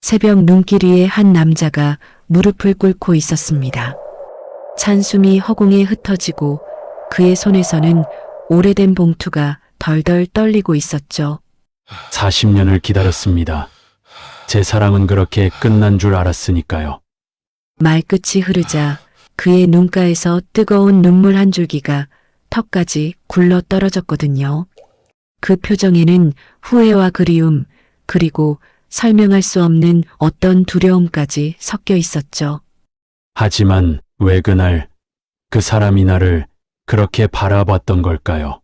새벽 눈길 위에 한 남자가 무릎을 꿇고 있었습니다. 찬 숨이 허공에 흩어지고 그의 손에서는 오래된 봉투가 덜덜 떨리고 있었죠. 40년을 기다렸습니다. 제 사랑은 그렇게 끝난 줄 알았으니까요. 말끝이 흐르자 그의 눈가에서 뜨거운 눈물 한 줄기가 턱까지 굴러 떨어졌거든요. 그 표정에는 후회와 그리움, 그리고 설명할 수 없는 어떤 두려움까지 섞여 있었죠. 하지만 왜 그날 그 사람이 나를 그렇게 바라봤던 걸까요?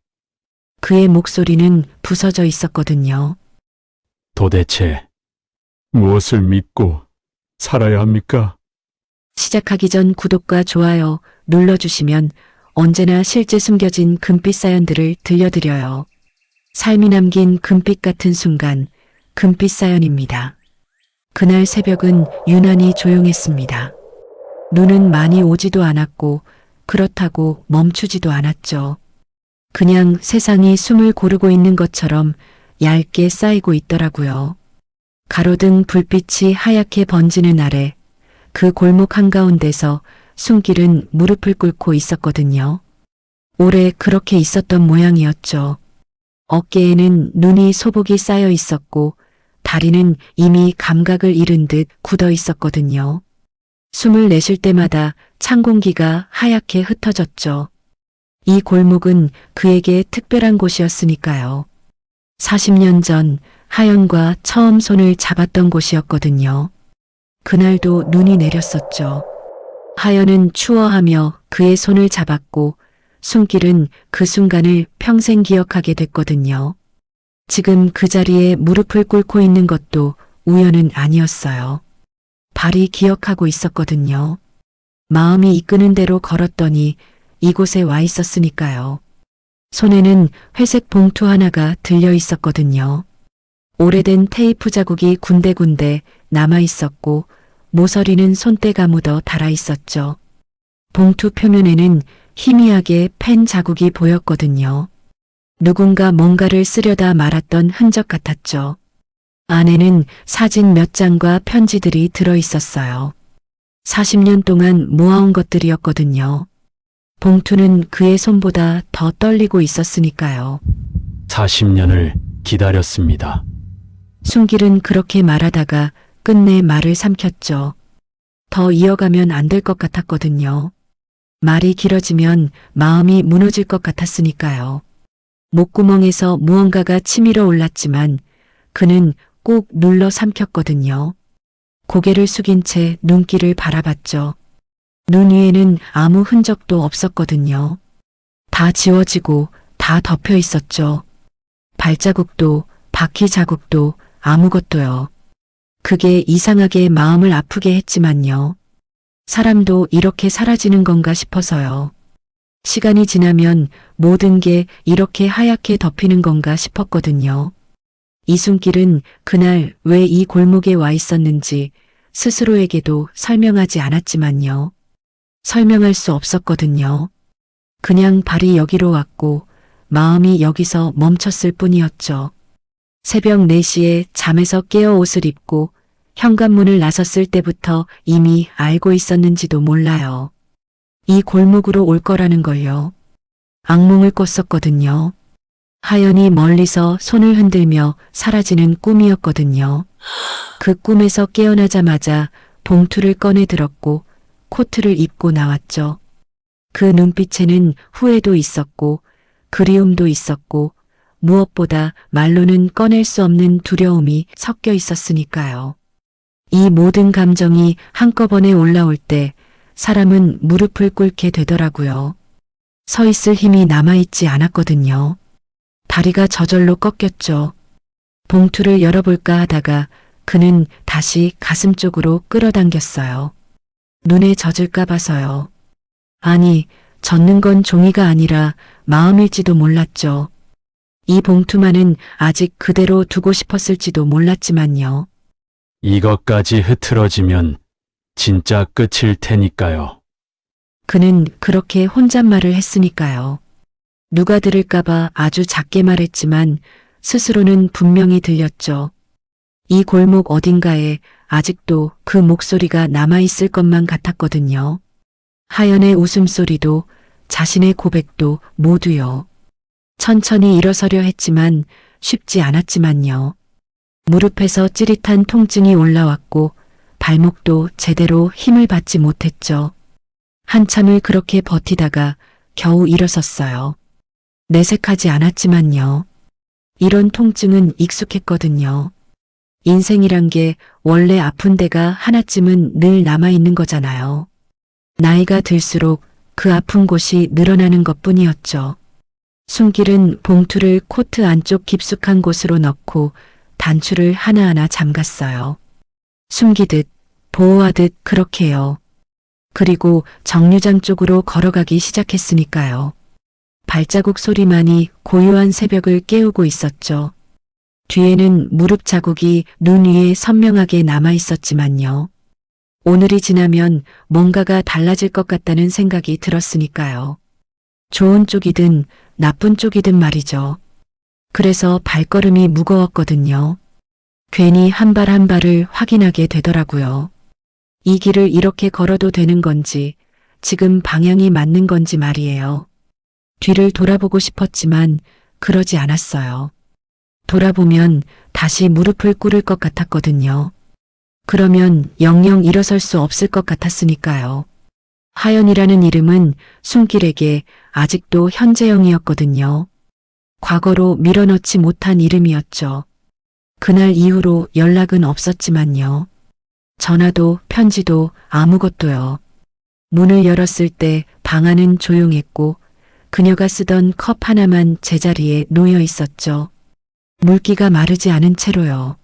그의 목소리는 부서져 있었거든요. 도대체 무엇을 믿고 살아야 합니까? 시작하기 전 구독과 좋아요 눌러주시면 언제나 실제 숨겨진 금빛 사연들을 들려드려요. 삶이 남긴 금빛 같은 순간, 금빛 사연입니다. 그날 새벽은 유난히 조용했습니다. 눈은 많이 오지도 않았고 그렇다고 멈추지도 않았죠. 그냥 세상이 숨을 고르고 있는 것처럼 얇게 쌓이고 있더라고요. 가로등 불빛이 하얗게 번지는 아래 그 골목 한가운데서 숨길은 무릎을 꿇고 있었거든요. 오래 그렇게 있었던 모양이었죠. 어깨에는 눈이 소복이 쌓여 있었고 다리는 이미 감각을 잃은 듯 굳어 있었거든요. 숨을 내쉴 때마다 찬 공기가 하얗게 흩어졌죠. 이 골목은 그에게 특별한 곳이었으니까요. 40년 전 하연과 처음 손을 잡았던 곳이었거든요. 그날도 눈이 내렸었죠. 하연은 추워하며 그의 손을 잡았고 숨길은 그 순간을 평생 기억하게 됐거든요. 지금 그 자리에 무릎을 꿇고 있는 것도 우연은 아니었어요. 발이 기억하고 있었거든요. 마음이 이끄는 대로 걸었더니 이곳에 와 있었으니까요. 손에는 회색 봉투 하나가 들려 있었거든요. 오래된 테이프 자국이 군데군데 남아 있었고 모서리는 손때가 묻어 닳아 있었죠. 봉투 표면에는 희미하게 펜 자국이 보였거든요. 누군가 뭔가를 쓰려다 말았던 흔적 같았죠. 안에는 사진 몇 장과 편지들이 들어 있었어요. 40년 동안 모아온 것들이었거든요. 봉투는 그의 손보다 더 떨리고 있었으니까요. 40년을 기다렸습니다. 숨길은 그렇게 말하다가 끝내 말을 삼켰죠. 더 이어가면 안 될 것 같았거든요. 말이 길어지면 마음이 무너질 것 같았으니까요. 목구멍에서 무언가가 치밀어 올랐지만 그는 꼭 눌러 삼켰거든요. 고개를 숙인 채 눈길을 바라봤죠. 눈 위에는 아무 흔적도 없었거든요. 다 지워지고 다 덮여 있었죠. 발자국도 바퀴 자국도 아무것도요. 그게 이상하게 마음을 아프게 했지만요. 사람도 이렇게 사라지는 건가 싶어서요. 시간이 지나면 모든 게 이렇게 하얗게 덮이는 건가 싶었거든요. 이순길은 그날 왜 이 골목에 와 있었는지 스스로에게도 설명하지 않았지만요. 설명할 수 없었거든요. 그냥 발이 여기로 왔고 마음이 여기서 멈췄을 뿐이었죠. 새벽 4시에 잠에서 깨어 옷을 입고 현관문을 나섰을 때부터 이미 알고 있었는지도 몰라요. 이 골목으로 올 거라는 걸요. 악몽을 꿨었거든요. 하연이 멀리서 손을 흔들며 사라지는 꿈이었거든요. 그 꿈에서 깨어나자마자 봉투를 꺼내 들었고 코트를 입고 나왔죠. 그 눈빛에는 후회도 있었고 그리움도 있었고 무엇보다 말로는 꺼낼 수 없는 두려움이 섞여 있었으니까요. 이 모든 감정이 한꺼번에 올라올 때 사람은 무릎을 꿇게 되더라고요. 서 있을 힘이 남아있지 않았거든요. 다리가 저절로 꺾였죠. 봉투를 열어볼까 하다가 그는 다시 가슴 쪽으로 끌어당겼어요. 눈에 젖을까 봐서요. 아니, 젖는 건 종이가 아니라 마음일지도 몰랐죠. 이 봉투만은 아직 그대로 두고 싶었을지도 몰랐지만요. 이것까지 흐트러지면 진짜 끝일 테니까요. 그는 그렇게 혼잣말을 했으니까요. 누가 들을까봐 아주 작게 말했지만 스스로는 분명히 들렸죠. 이 골목 어딘가에 아직도 그 목소리가 남아있을 것만 같았거든요. 하연의 웃음소리도 자신의 고백도 모두요. 천천히 일어서려 했지만 쉽지 않았지만요. 무릎에서 찌릿한 통증이 올라왔고 발목도 제대로 힘을 받지 못했죠. 한참을 그렇게 버티다가 겨우 일어섰어요. 내색하지 않았지만요. 이런 통증은 익숙했거든요. 인생이란 게 원래 아픈 데가 하나쯤은 늘 남아있는 거잖아요. 나이가 들수록 그 아픈 곳이 늘어나는 것뿐이었죠. 숨길은 봉투를 코트 안쪽 깊숙한 곳으로 넣고 단추를 하나하나 잠갔어요. 숨기듯 보호하듯 그렇게요. 그리고 정류장 쪽으로 걸어가기 시작했으니까요. 발자국 소리만이 고요한 새벽을 깨우고 있었죠. 뒤에는 무릎 자국이 눈 위에 선명하게 남아 있었지만요. 오늘이 지나면 뭔가가 달라질 것 같다는 생각이 들었으니까요. 좋은 쪽이든 나쁜 쪽이든 말이죠. 그래서 발걸음이 무거웠거든요. 괜히 한 발 한 발을 확인하게 되더라고요. 이 길을 이렇게 걸어도 되는 건지, 지금 방향이 맞는 건지 말이에요. 뒤를 돌아보고 싶었지만 그러지 않았어요. 돌아보면 다시 무릎을 꿇을 것 같았거든요. 그러면 영영 일어설 수 없을 것 같았으니까요. 하연이라는 이름은 숨길에게 아직도 현재형이었거든요. 과거로 밀어넣지 못한 이름이었죠. 그날 이후로 연락은 없었지만요. 전화도 편지도 아무것도요. 문을 열었을 때 방 안은 조용했고 그녀가 쓰던 컵 하나만 제자리에 놓여 있었죠. 물기가 마르지 않은 채로요.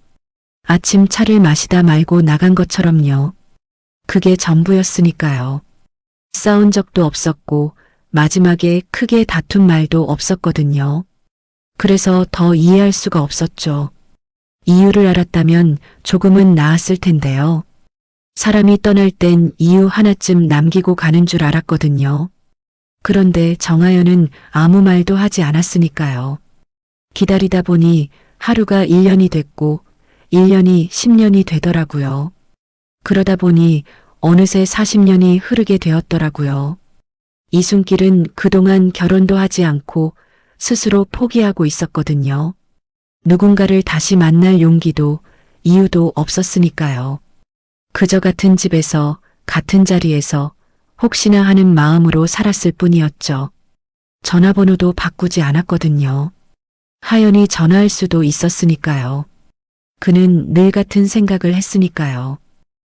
아침 차를 마시다 말고 나간 것처럼요. 그게 전부였으니까요. 싸운 적도 없었고 마지막에 크게 다툰 말도 없었거든요. 그래서 더 이해할 수가 없었죠. 이유를 알았다면 조금은 나았을 텐데요. 사람이 떠날 땐 이유 하나쯤 남기고 가는 줄 알았거든요. 그런데 정하연은 아무 말도 하지 않았으니까요. 기다리다 보니 하루가 1년이 됐고 1년이 10년이 되더라고요. 그러다 보니 어느새 40년이 흐르게 되었더라고요. 이순길은 그동안 결혼도 하지 않고 스스로 포기하고 있었거든요. 누군가를 다시 만날 용기도 이유도 없었으니까요. 그저 같은 집에서 같은 자리에서 혹시나 하는 마음으로 살았을 뿐이었죠. 전화번호도 바꾸지 않았거든요. 하연이 전화할 수도 있었으니까요. 그는 늘 같은 생각을 했으니까요.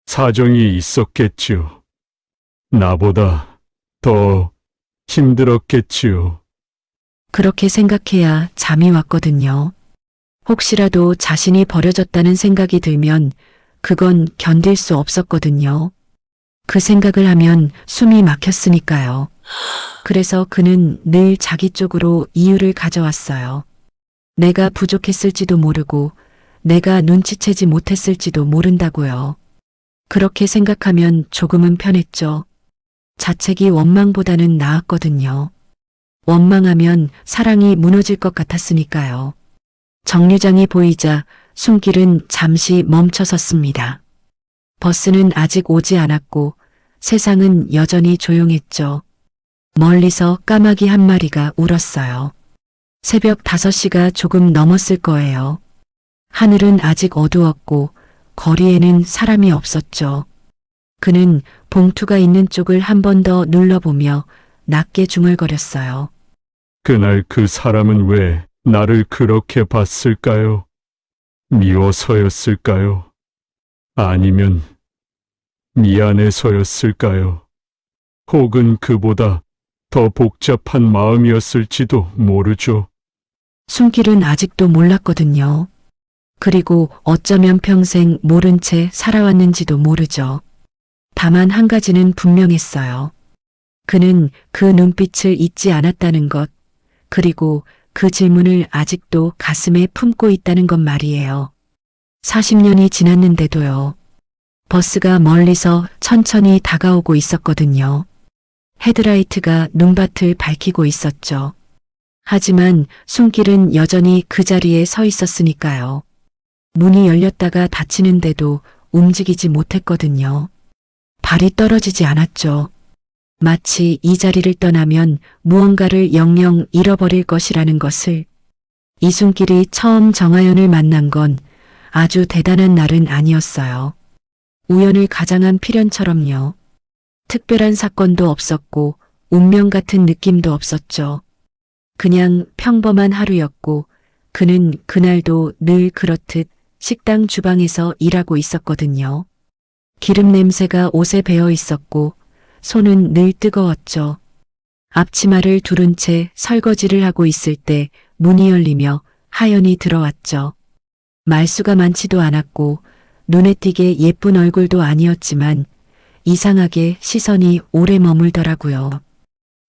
사정이 있었겠지요. 나보다 더 힘들었겠지요. 그렇게 생각해야 잠이 왔거든요. 혹시라도 자신이 버려졌다는 생각이 들면 그건 견딜 수 없었거든요. 그 생각을 하면 숨이 막혔으니까요. 그래서 그는 늘 자기 쪽으로 이유를 가져왔어요. 내가 부족했을지도 모르고 내가 눈치채지 못했을지도 모른다고요. 그렇게 생각하면 조금은 편했죠. 자책이 원망보다는 나았거든요. 원망하면 사랑이 무너질 것 같았으니까요. 정류장이 보이자 숨길은 잠시 멈춰섰습니다. 버스는 아직 오지 않았고 세상은 여전히 조용했죠. 멀리서 까마귀 한 마리가 울었어요. 새벽 5시가 조금 넘었을 거예요. 하늘은 아직 어두웠고 거리에는 사람이 없었죠. 그는 봉투가 있는 쪽을 한 번 더 눌러보며 낮게 중얼거렸어요. 그날 그 사람은 왜 나를 그렇게 봤을까요? 미워서였을까요? 아니면 미안해서였을까요? 혹은 그보다 더 복잡한 마음이었을지도 모르죠. 숨길은 아직도 몰랐거든요. 그리고 어쩌면 평생 모른 채 살아왔는지도 모르죠. 다만 한 가지는 분명했어요. 그는 그 눈빛을 잊지 않았다는 것, 그리고 그 질문을 아직도 가슴에 품고 있다는 것 말이에요. 40년이 지났는데도요. 버스가 멀리서 천천히 다가오고 있었거든요. 헤드라이트가 눈밭을 밝히고 있었죠. 하지만 숨길은 여전히 그 자리에 서 있었으니까요. 문이 열렸다가 닫히는데도 움직이지 못했거든요. 발이 떨어지지 않았죠. 마치 이 자리를 떠나면 무언가를 영영 잃어버릴 것이라는 것을. 이순길이 처음 정하연을 만난 건 아주 대단한 날은 아니었어요. 우연을 가장한 필연처럼요. 특별한 사건도 없었고 운명 같은 느낌도 없었죠. 그냥 평범한 하루였고 그는 그날도 늘 그렇듯 식당 주방에서 일하고 있었거든요. 기름 냄새가 옷에 배어 있었고 손은 늘 뜨거웠죠. 앞치마를 두른 채 설거지를 하고 있을 때 문이 열리며 하연이 들어왔죠. 말수가 많지도 않았고 눈에 띄게 예쁜 얼굴도 아니었지만 이상하게 시선이 오래 머물더라고요.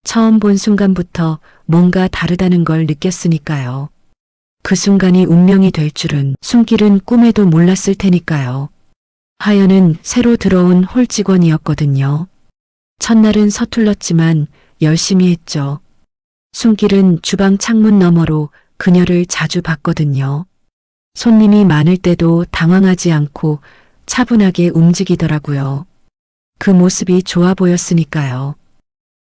처음 본 순간부터 뭔가 다르다는 걸 느꼈으니까요. 그 순간이 운명이 될 줄은 숨길은 꿈에도 몰랐을 테니까요. 하연은 새로 들어온 홀 직원이었거든요. 첫날은 서툴렀지만 열심히 했죠. 숨길은 주방 창문 너머로 그녀를 자주 봤거든요. 손님이 많을 때도 당황하지 않고 차분하게 움직이더라고요. 그 모습이 좋아 보였으니까요.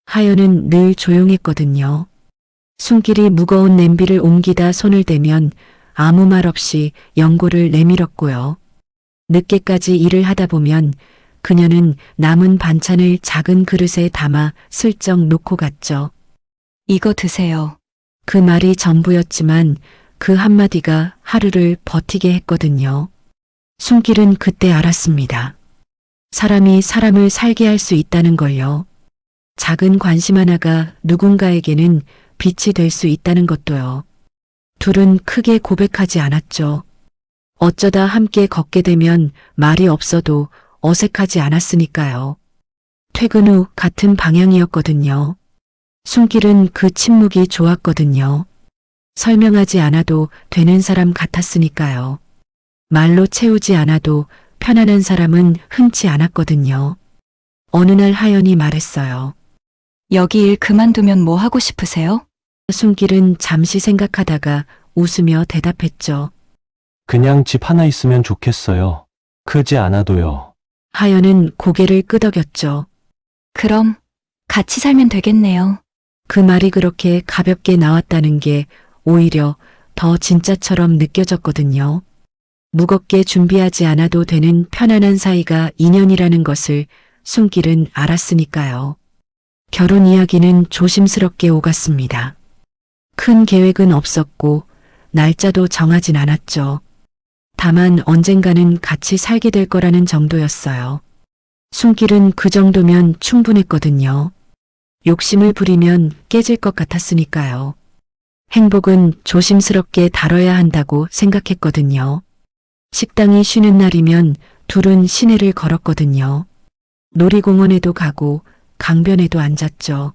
하연은 늘 조용했거든요. 숨길이 무거운 냄비를 옮기다 손을 대면 아무 말 없이 연고를 내밀었고요. 늦게까지 일을 하다 보면 그녀는 남은 반찬을 작은 그릇에 담아 슬쩍 놓고 갔죠. 이거 드세요. 그 말이 전부였지만 그 한마디가 하루를 버티게 했거든요. 숨길은 그때 알았습니다. 사람이 사람을 살게 할 수 있다는 걸요. 작은 관심 하나가 누군가에게는 빛이 될 수 있다는 것도요. 둘은 크게 고백하지 않았죠. 어쩌다 함께 걷게 되면 말이 없어도 어색하지 않았으니까요. 퇴근 후 같은 방향이었거든요. 숨길은 그 침묵이 좋았거든요. 설명하지 않아도 되는 사람 같았으니까요. 말로 채우지 않아도 편안한 사람은 흔치 않았거든요. 어느 날 하연이 말했어요. 여기 일 그만두면 뭐 하고 싶으세요? 숨길은 잠시 생각하다가 웃으며 대답했죠. 그냥 집 하나 있으면 좋겠어요. 크지 않아도요. 하연은 고개를 끄덕였죠. 그럼 같이 살면 되겠네요. 그 말이 그렇게 가볍게 나왔다는 게 오히려 더 진짜처럼 느껴졌거든요. 무겁게 준비하지 않아도 되는 편안한 사이가 인연이라는 것을 숨길은 알았으니까요. 결혼 이야기는 조심스럽게 오갔습니다. 큰 계획은 없었고 날짜도 정하진 않았죠. 다만 언젠가는 같이 살게 될 거라는 정도였어요. 숨길은 그 정도면 충분했거든요. 욕심을 부리면 깨질 것 같았으니까요. 행복은 조심스럽게 다뤄야 한다고 생각했거든요. 식당이 쉬는 날이면 둘은 시내를 걸었거든요. 놀이공원에도 가고 강변에도 앉았죠.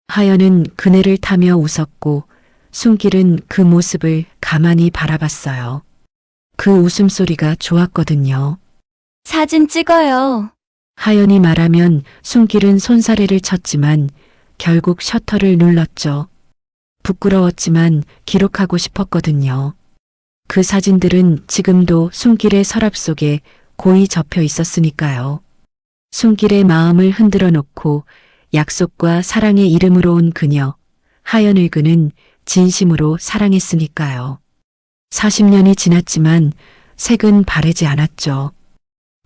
하연은 그네를 타며 웃었고 숨길은 그 모습을 가만히 바라봤어요. 그 웃음소리가 좋았거든요. 사진 찍어요. 하연이 말하면 숨길은 손사래를 쳤지만 결국 셔터를 눌렀죠. 부끄러웠지만 기록하고 싶었거든요. 그 사진들은 지금도 숨길의 서랍 속에 고이 접혀 있었으니까요. 숨길의 마음을 흔들어 놓고 약속과 사랑의 이름으로 온 그녀, 하연을 그는 진심으로 사랑했으니까요. 40년이 지났지만 색은 바래지 않았죠.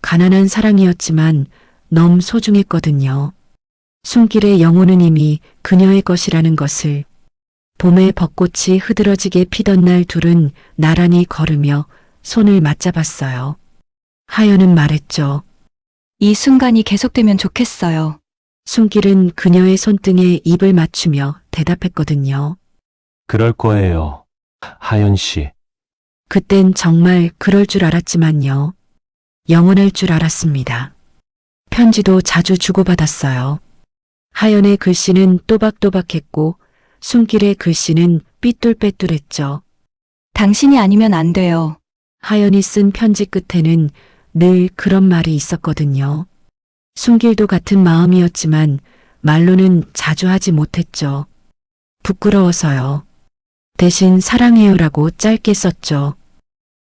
가난한 사랑이었지만 너무 소중했거든요. 숨길의 영혼은 이미 그녀의 것이라는 것을. 봄에 벚꽃이 흐드러지게 피던 날 둘은 나란히 걸으며 손을 맞잡았어요. 하연은 말했죠. 이 순간이 계속되면 좋겠어요. 숨길은 그녀의 손등에 입을 맞추며 대답했거든요. 그럴 거예요. 하연 씨. 그땐 정말 그럴 줄 알았지만요. 영원할 줄 알았습니다. 편지도 자주 주고받았어요. 하연의 글씨는 또박또박했고 숨길의 글씨는 삐뚤빼뚤했죠. 당신이 아니면 안 돼요. 하연이 쓴 편지 끝에는 늘 그런 말이 있었거든요. 숨길도 같은 마음이었지만 말로는 자주 하지 못했죠. 부끄러워서요. 대신 사랑해요라고 짧게 썼죠.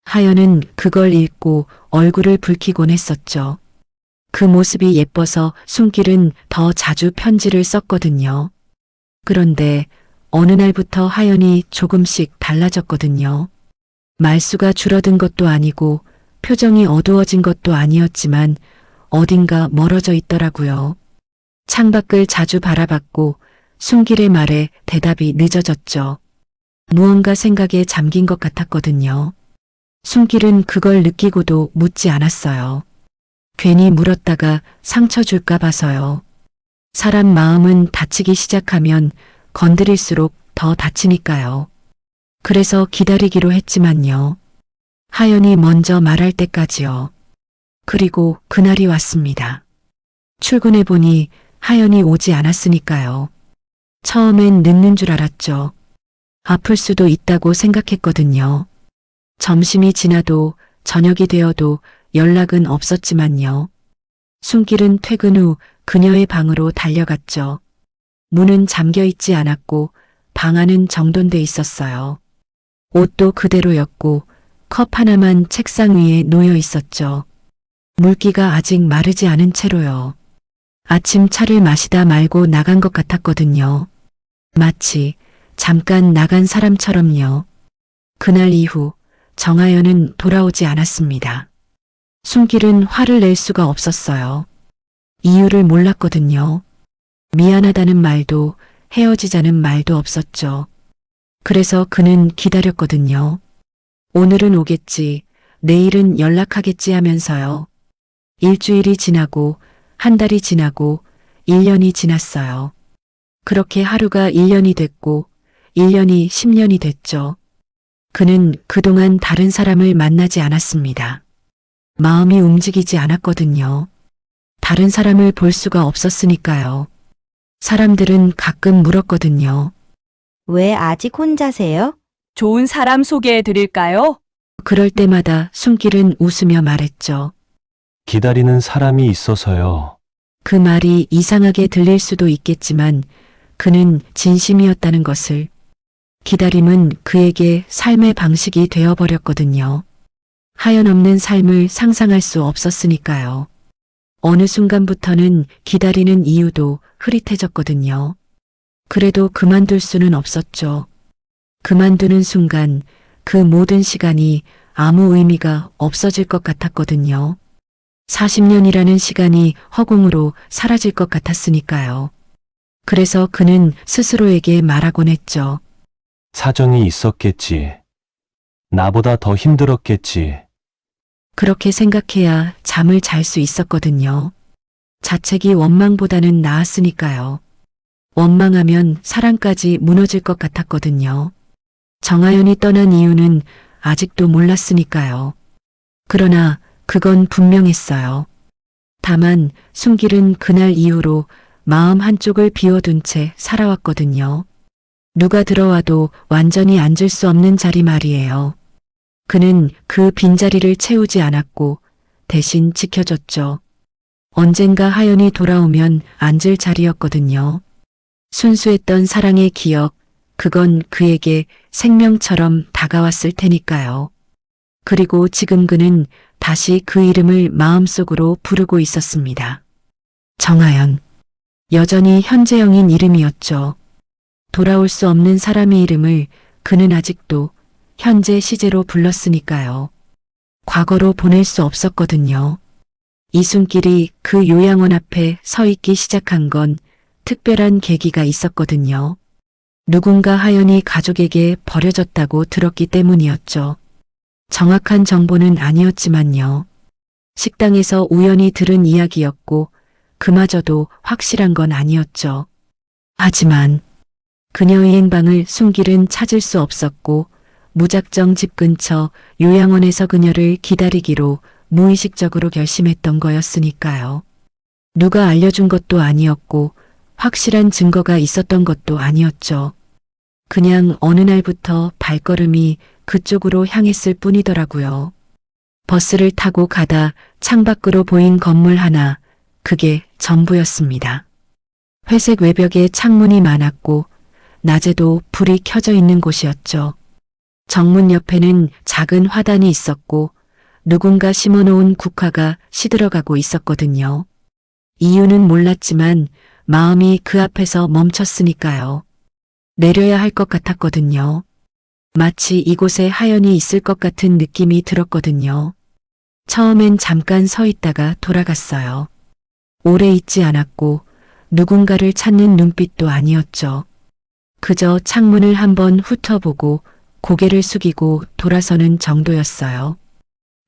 하연은 그걸 읽고 얼굴을 붉히곤 했었죠. 그 모습이 예뻐서 숨길은 더 자주 편지를 썼거든요. 그런데 어느 날부터 하연이 조금씩 달라졌거든요. 말수가 줄어든 것도 아니고 표정이 어두워진 것도 아니었지만 어딘가 멀어져 있더라고요. 창밖을 자주 바라봤고 숨길의 말에 대답이 늦어졌죠. 무언가 생각에 잠긴 것 같았거든요. 숨길은 그걸 느끼고도 묻지 않았어요. 괜히 물었다가 상처 줄까 봐서요. 사람 마음은 다치기 시작하면 건드릴수록 더 다치니까요. 그래서 기다리기로 했지만요. 하연이 먼저 말할 때까지요. 그리고 그날이 왔습니다. 출근해보니 하연이 오지 않았으니까요. 처음엔 늦는 줄 알았죠. 아플 수도 있다고 생각했거든요. 점심이 지나도 저녁이 되어도 연락은 없었지만요. 숨길은 퇴근 후 그녀의 방으로 달려갔죠. 문은 잠겨 있지 않았고 방 안은 정돈돼 있었어요. 옷도 그대로였고 컵 하나만 책상 위에 놓여 있었죠. 물기가 아직 마르지 않은 채로요. 아침 차를 마시다 말고 나간 것 같았거든요. 마치 잠깐 나간 사람처럼요. 그날 이후 정하연은 돌아오지 않았습니다. 숨길은 화를 낼 수가 없었어요. 이유를 몰랐거든요. 미안하다는 말도 헤어지자는 말도 없었죠. 그래서 그는 기다렸거든요. 오늘은 오겠지, 내일은 연락하겠지 하면서요. 일주일이 지나고 한 달이 지나고 1년이 지났어요. 그렇게 하루가 1년이 됐고 1년이 10년이 됐죠. 그는 그동안 다른 사람을 만나지 않았습니다. 마음이 움직이지 않았거든요. 다른 사람을 볼 수가 없었으니까요. 사람들은 가끔 물었거든요. 왜 아직 혼자세요? 좋은 사람 소개해 드릴까요? 그럴 때마다 숨길은 웃으며 말했죠. 기다리는 사람이 있어서요. 그 말이 이상하게 들릴 수도 있겠지만 그는 진심이었다는 것을. 기다림은 그에게 삶의 방식이 되어버렸거든요. 하연없는 삶을 상상할 수 없었으니까요. 어느 순간부터는 기다리는 이유도 흐릿해졌거든요. 그래도 그만둘 수는 없었죠. 그만두는 순간 그 모든 시간이 아무 의미가 없어질 것 같았거든요. 40년이라는 시간이 허공으로 사라질 것 같았으니까요. 그래서 그는 스스로에게 말하곤 했죠. 사정이 있었겠지. 나보다 더 힘들었겠지. 그렇게 생각해야 잠을 잘 수 있었거든요. 자책이 원망보다는 나았으니까요. 원망하면 사랑까지 무너질 것 같았거든요. 정하연이 떠난 이유는 아직도 몰랐으니까요. 그러나 그건 분명했어요. 다만 숨길은 그날 이후로 마음 한쪽을 비워둔 채 살아왔거든요. 누가 들어와도 완전히 앉을 수 없는 자리 말이에요. 그는 그 빈자리를 채우지 않았고 대신 지켜줬죠. 언젠가 하연이 돌아오면 앉을 자리였거든요. 순수했던 사랑의 기억, 그건 그에게 생명처럼 다가왔을 테니까요. 그리고 지금 그는 다시 그 이름을 마음속으로 부르고 있었습니다. 정하연. 여전히 현재형인 이름이었죠. 돌아올 수 없는 사람의 이름을 그는 아직도 현재 시제로 불렀으니까요. 과거로 보낼 수 없었거든요. 이순길이 그 요양원 앞에 서 있기 시작한 건 특별한 계기가 있었거든요. 누군가 하연이 가족에게 버려졌다고 들었기 때문이었죠. 정확한 정보는 아니었지만요. 식당에서 우연히 들은 이야기였고 그마저도 확실한 건 아니었죠. 하지만 그녀의 행방을 숨길은 찾을 수 없었고 무작정 집 근처 요양원에서 그녀를 기다리기로 무의식적으로 결심했던 거였으니까요. 누가 알려준 것도 아니었고 확실한 증거가 있었던 것도 아니었죠. 그냥 어느 날부터 발걸음이 그쪽으로 향했을 뿐이더라고요. 버스를 타고 가다 창밖으로 보인 건물 하나, 그게 전부였습니다. 회색 외벽에 창문이 많았고 낮에도 불이 켜져 있는 곳이었죠. 정문 옆에는 작은 화단이 있었고 누군가 심어놓은 국화가 시들어가고 있었거든요. 이유는 몰랐지만 마음이 그 앞에서 멈췄으니까요. 내려야 할 것 같았거든요. 마치 이곳에 하연이 있을 것 같은 느낌이 들었거든요. 처음엔 잠깐 서 있다가 돌아갔어요. 오래 있지 않았고 누군가를 찾는 눈빛도 아니었죠. 그저 창문을 한번 훑어보고 고개를 숙이고 돌아서는 정도였어요.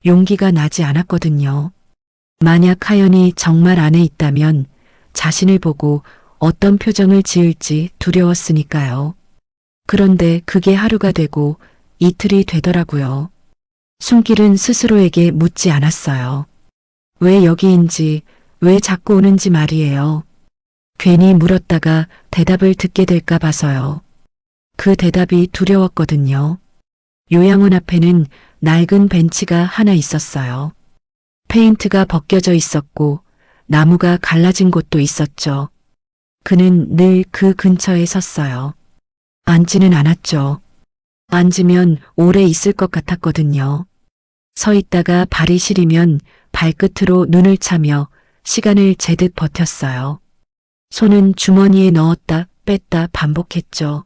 용기가 나지 않았거든요. 만약 하연이 정말 안에 있다면 자신을 보고 어떤 표정을 지을지 두려웠으니까요. 그런데 그게 하루가 되고 이틀이 되더라고요. 숨길은 스스로에게 묻지 않았어요. 왜 여기인지, 왜 자꾸 오는지 말이에요. 괜히 물었다가 대답을 듣게 될까 봐서요. 그 대답이 두려웠거든요. 요양원 앞에는 낡은 벤치가 하나 있었어요. 페인트가 벗겨져 있었고 나무가 갈라진 곳도 있었죠. 그는 늘 그 근처에 섰어요. 앉지는 않았죠. 앉으면 오래 있을 것 같았거든요. 서 있다가 발이 시리면 발끝으로 눈을 차며 시간을 재듯 버텼어요. 손은 주머니에 넣었다 뺐다 반복했죠.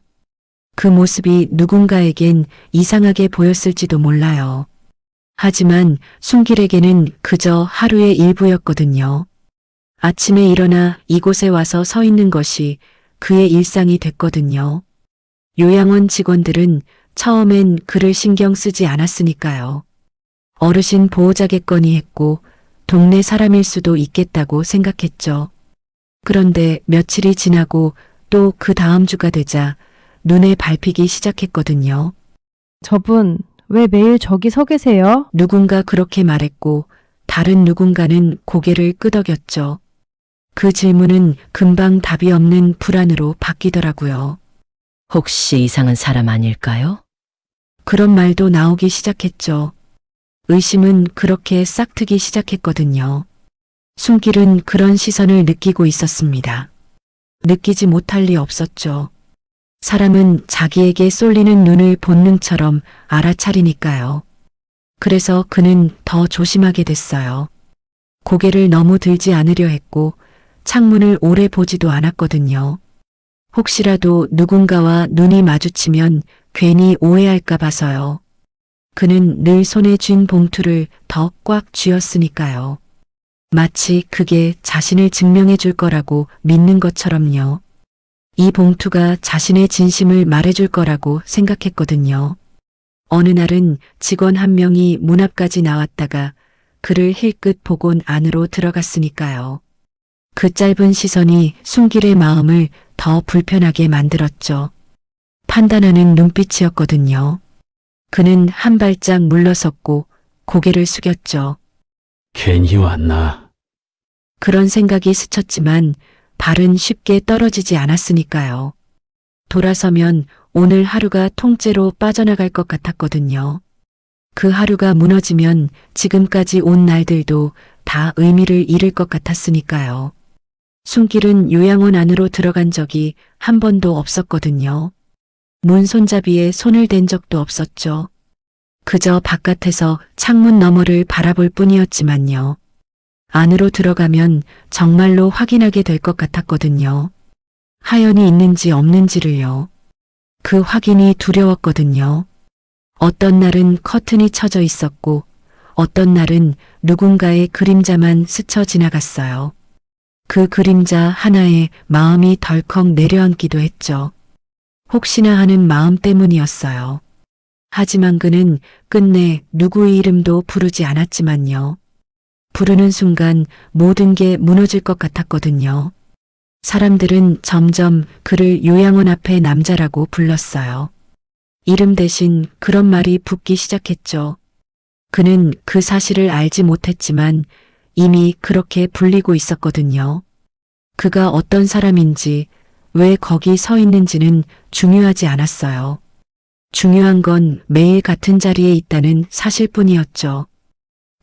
그 모습이 누군가에겐 이상하게 보였을지도 몰라요. 하지만 순길에게는 그저 하루의 일부였거든요. 아침에 일어나 이곳에 와서 서 있는 것이 그의 일상이 됐거든요. 요양원 직원들은 처음엔 그를 신경 쓰지 않았으니까요. 어르신 보호자겠거니 했고 동네 사람일 수도 있겠다고 생각했죠. 그런데 며칠이 지나고 또 그 다음 주가 되자 눈에 밟히기 시작했거든요. 저분, 왜 매일 저기 서 계세요? 누군가 그렇게 말했고 다른 누군가는 고개를 끄덕였죠. 그 질문은 금방 답이 없는 불안으로 바뀌더라고요. 혹시 이상한 사람 아닐까요? 그런 말도 나오기 시작했죠. 의심은 그렇게 싹트기 시작했거든요. 숨길은 그런 시선을 느끼고 있었습니다. 느끼지 못할 리 없었죠. 사람은 자기에게 쏠리는 눈을 본능처럼 알아차리니까요. 그래서 그는 더 조심하게 됐어요. 고개를 너무 들지 않으려 했고 창문을 오래 보지도 않았거든요. 혹시라도 누군가와 눈이 마주치면 괜히 오해할까 봐서요. 그는 늘 손에 쥔 봉투를 더 꽉 쥐었으니까요. 마치 그게 자신을 증명해 줄 거라고 믿는 것처럼요. 이 봉투가 자신의 진심을 말해줄 거라고 생각했거든요. 어느 날은 직원 한 명이 문 앞까지 나왔다가 그를 힐끗 보곤 안으로 들어갔으니까요. 그 짧은 시선이 순길의 마음을 더 불편하게 만들었죠. 판단하는 눈빛이었거든요. 그는 한 발짝 물러섰고 고개를 숙였죠. 괜히 왔나. 그런 생각이 스쳤지만 발은 쉽게 떨어지지 않았으니까요. 돌아서면 오늘 하루가 통째로 빠져나갈 것 같았거든요. 그 하루가 무너지면 지금까지 온 날들도 다 의미를 잃을 것 같았으니까요. 숨길은 요양원 안으로 들어간 적이 한 번도 없었거든요. 문 손잡이에 손을 댄 적도 없었죠. 그저 바깥에서 창문 너머를 바라볼 뿐이었지만요. 안으로 들어가면 정말로 확인하게 될 것 같았거든요. 하연이 있는지 없는지를요. 그 확인이 두려웠거든요. 어떤 날은 커튼이 쳐져 있었고 어떤 날은 누군가의 그림자만 스쳐 지나갔어요. 그 그림자 하나에 마음이 덜컥 내려앉기도 했죠. 혹시나 하는 마음 때문이었어요. 하지만 그는 끝내 누구의 이름도 부르지 않았지만요. 부르는 순간 모든 게 무너질 것 같았거든요. 사람들은 점점 그를 요양원 앞에 남자라고 불렀어요. 이름 대신 그런 말이 붙기 시작했죠. 그는 그 사실을 알지 못했지만 이미 그렇게 불리고 있었거든요. 그가 어떤 사람인지 왜 거기 서 있는지는 중요하지 않았어요. 중요한 건 매일 같은 자리에 있다는 사실뿐이었죠.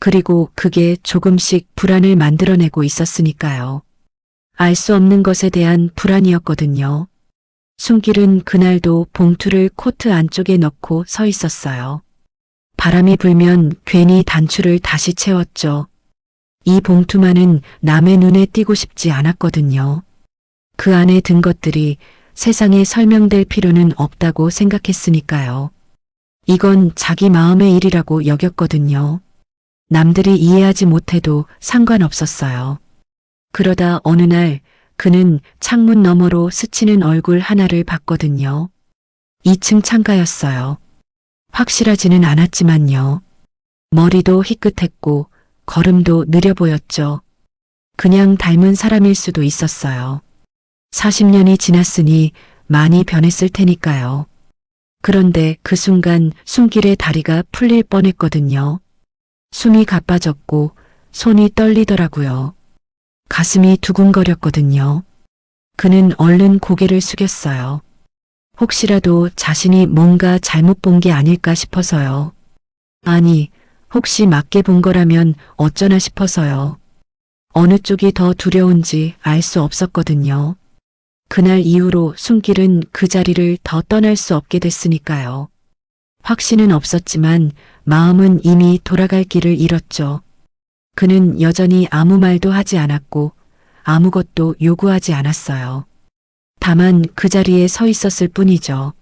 그리고 그게 조금씩 불안을 만들어내고 있었으니까요. 알 수 없는 것에 대한 불안이었거든요. 숨길은 그날도 봉투를 코트 안쪽에 넣고 서 있었어요. 바람이 불면 괜히 단추를 다시 채웠죠. 이 봉투만은 남의 눈에 띄고 싶지 않았거든요. 그 안에 든 것들이 세상에 설명될 필요는 없다고 생각했으니까요. 이건 자기 마음의 일이라고 여겼거든요. 남들이 이해하지 못해도 상관없었어요. 그러다 어느 날 그는 창문 너머로 스치는 얼굴 하나를 봤거든요. 2층 창가였어요. 확실하지는 않았지만요. 머리도 희끗했고 걸음도 느려 보였죠. 그냥 닮은 사람일 수도 있었어요. 40년이 지났으니 많이 변했을 테니까요. 그런데 그 순간 숨길의 다리가 풀릴 뻔했거든요. 숨이 가빠졌고 손이 떨리더라고요. 가슴이 두근거렸거든요. 그는 얼른 고개를 숙였어요. 혹시라도 자신이 뭔가 잘못 본 게 아닐까 싶어서요. 아니, 혹시 맞게 본 거라면 어쩌나 싶어서요. 어느 쪽이 더 두려운지 알 수 없었거든요. 그날 이후로 숨길은 그 자리를 더 떠날 수 없게 됐으니까요. 확신은 없었지만 마음은 이미 돌아갈 길을 잃었죠. 그는 여전히 아무 말도 하지 않았고 아무것도 요구하지 않았어요. 다만 그 자리에 서 있었을 뿐이죠.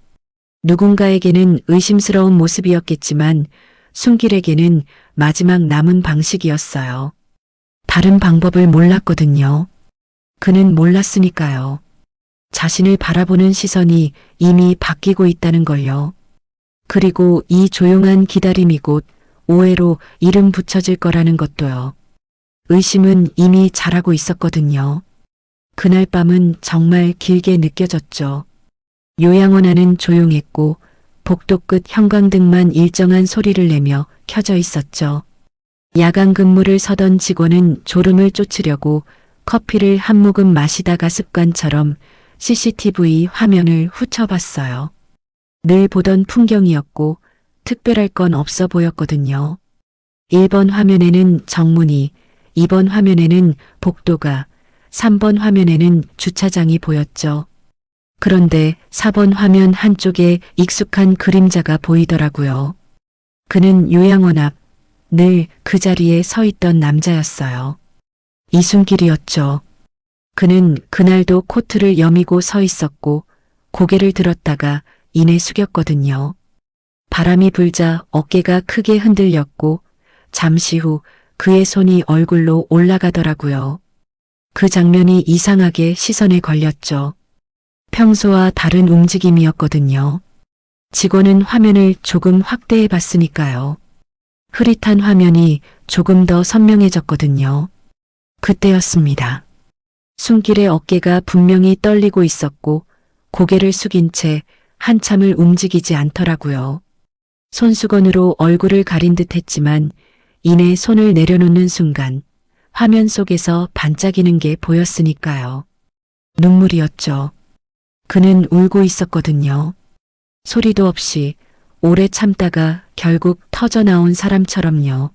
누군가에게는 의심스러운 모습이었겠지만 숨길에게는 마지막 남은 방식이었어요. 다른 방법을 몰랐거든요. 그는 몰랐으니까요. 자신을 바라보는 시선이 이미 바뀌고 있다는 걸요. 그리고 이 조용한 기다림이 곧 오해로 이름 붙여질 거라는 것도요. 의심은 이미 자라고 있었거든요. 그날 밤은 정말 길게 느껴졌죠. 요양원 안은 조용했고 복도 끝 형광등만 일정한 소리를 내며 켜져 있었죠. 야간 근무를 서던 직원은 졸음을 쫓으려고 커피를 한 모금 마시다가 습관처럼 CCTV 화면을 훑어봤어요. 늘 보던 풍경이었고 특별할 건 없어 보였거든요. 1번 화면에는 정문이, 2번 화면에는 복도가, 3번 화면에는 주차장이 보였죠. 그런데 4번 화면 한쪽에 익숙한 그림자가 보이더라고요. 그는 요양원 앞, 늘 그 자리에 서 있던 남자였어요. 이순길이었죠. 그는 그날도 코트를 여미고 서 있었고 고개를 들었다가 이내 숙였거든요. 바람이 불자 어깨가 크게 흔들렸고 잠시 후 그의 손이 얼굴로 올라가더라고요. 그 장면이 이상하게 시선에 걸렸죠. 평소와 다른 움직임이었거든요. 직원은 화면을 조금 확대해 봤으니까요. 흐릿한 화면이 조금 더 선명해졌거든요. 그때였습니다. 숨길의 어깨가 분명히 떨리고 있었고 고개를 숙인 채 한참을 움직이지 않더라고요. 손수건으로 얼굴을 가린 듯 했지만 이내 손을 내려놓는 순간 화면 속에서 반짝이는 게 보였으니까요. 눈물이었죠. 그는 울고 있었거든요. 소리도 없이 오래 참다가 결국 터져나온 사람처럼요.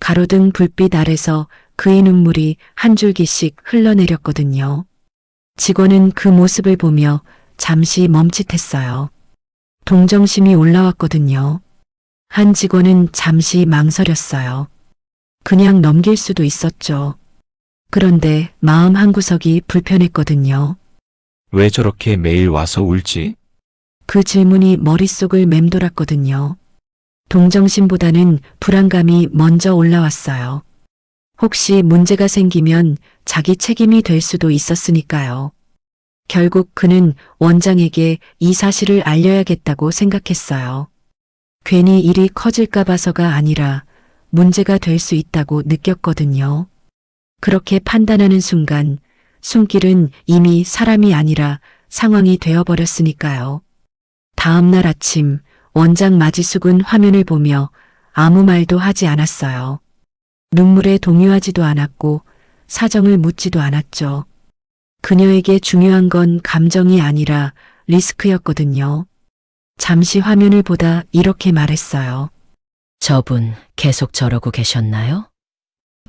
가로등 불빛 아래서 그의 눈물이 한 줄기씩 흘러내렸거든요. 직원은 그 모습을 보며 잠시 멈칫했어요. 동정심이 올라왔거든요. 한 직원은 잠시 망설였어요. 그냥 넘길 수도 있었죠. 그런데 마음 한구석이 불편했거든요. 왜 저렇게 매일 와서 울지? 그 질문이 머릿속을 맴돌았거든요. 동정심보다는 불안감이 먼저 올라왔어요. 혹시 문제가 생기면 자기 책임이 될 수도 있었으니까요. 결국 그는 원장에게 이 사실을 알려야겠다고 생각했어요. 괜히 일이 커질까 봐서가 아니라 문제가 될 수 있다고 느꼈거든요. 그렇게 판단하는 순간 숨길은 이미 사람이 아니라 상황이 되어버렸으니까요. 다음 날 아침 원장 마지숙은 화면을 보며 아무 말도 하지 않았어요. 눈물에 동요하지도 않았고 사정을 묻지도 않았죠. 그녀에게 중요한 건 감정이 아니라 리스크였거든요. 잠시 화면을 보다 이렇게 말했어요. 저분 계속 저러고 계셨나요?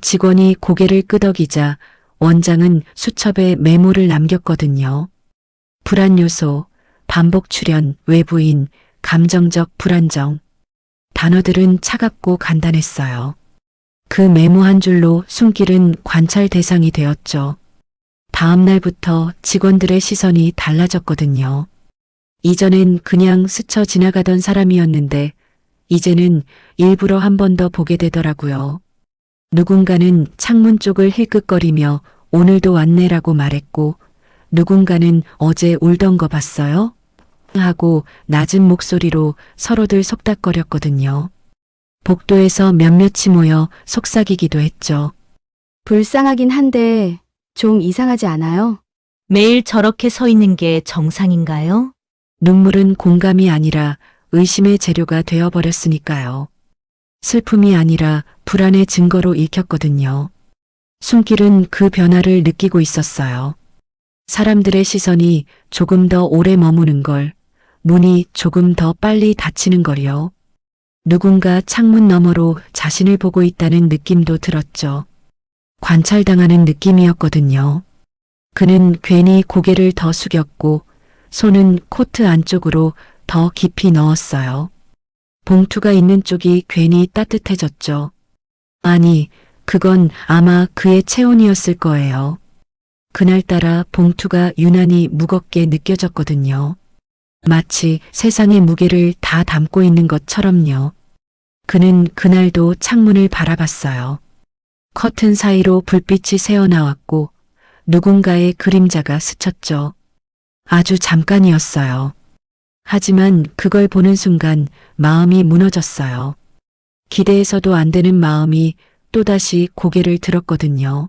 직원이 고개를 끄덕이자 원장은 수첩에 메모를 남겼거든요. 불안 요소, 반복 출연, 외부인, 감정적 불안정. 단어들은 차갑고 간단했어요. 그 메모 한 줄로 숨길은 관찰 대상이 되었죠. 다음 날부터 직원들의 시선이 달라졌거든요. 이전엔 그냥 스쳐 지나가던 사람이었는데 이제는 일부러 한 번 더 보게 되더라고요. 누군가는 창문 쪽을 힐끗거리며 오늘도 왔네라고 말했고 누군가는 어제 울던 거 봤어요? 하고 낮은 목소리로 서로들 속닥거렸거든요. 복도에서 몇몇이 모여 속삭이기도 했죠. 불쌍하긴 한데 좀 이상하지 않아요? 매일 저렇게 서 있는 게 정상인가요? 눈물은 공감이 아니라 의심의 재료가 되어버렸으니까요. 슬픔이 아니라 불안의 증거로 읽혔거든요. 숨길은 그 변화를 느끼고 있었어요. 사람들의 시선이 조금 더 오래 머무는 걸, 문이 조금 더 빨리 닫히는 걸요. 누군가 창문 너머로 자신을 보고 있다는 느낌도 들었죠. 관찰당하는 느낌이었거든요. 그는 괜히 고개를 더 숙였고 손은 코트 안쪽으로 더 깊이 넣었어요. 봉투가 있는 쪽이 괜히 따뜻해졌죠. 아니, 그건 아마 그의 체온이었을 거예요. 그날따라 봉투가 유난히 무겁게 느껴졌거든요. 마치 세상의 무게를 다 담고 있는 것처럼요. 그는 그날도 창문을 바라봤어요. 커튼 사이로 불빛이 새어나왔고 누군가의 그림자가 스쳤죠. 아주 잠깐이었어요. 하지만 그걸 보는 순간 마음이 무너졌어요. 기대해서도 안 되는 마음이 또다시 고개를 들었거든요.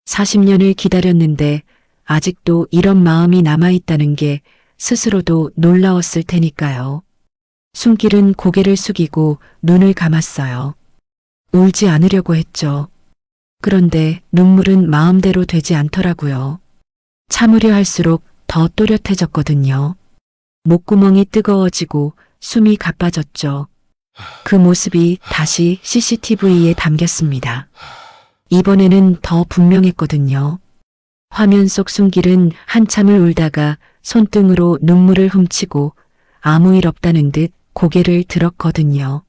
40년을 기다렸는데 아직도 이런 마음이 남아있다는 게 스스로도 놀라웠을 테니까요. 숨길은 고개를 숙이고 눈을 감았어요. 울지 않으려고 했죠. 그런데 눈물은 마음대로 되지 않더라고요. 참으려 할수록 더 또렷해졌거든요. 목구멍이 뜨거워지고 숨이 가빠졌죠. 그 모습이 다시 CCTV에 담겼습니다. 이번에는 더 분명했거든요. 화면 속 숨길은 한참을 울다가 손등으로 눈물을 훔치고 아무 일 없다는 듯 고개를 들었거든요.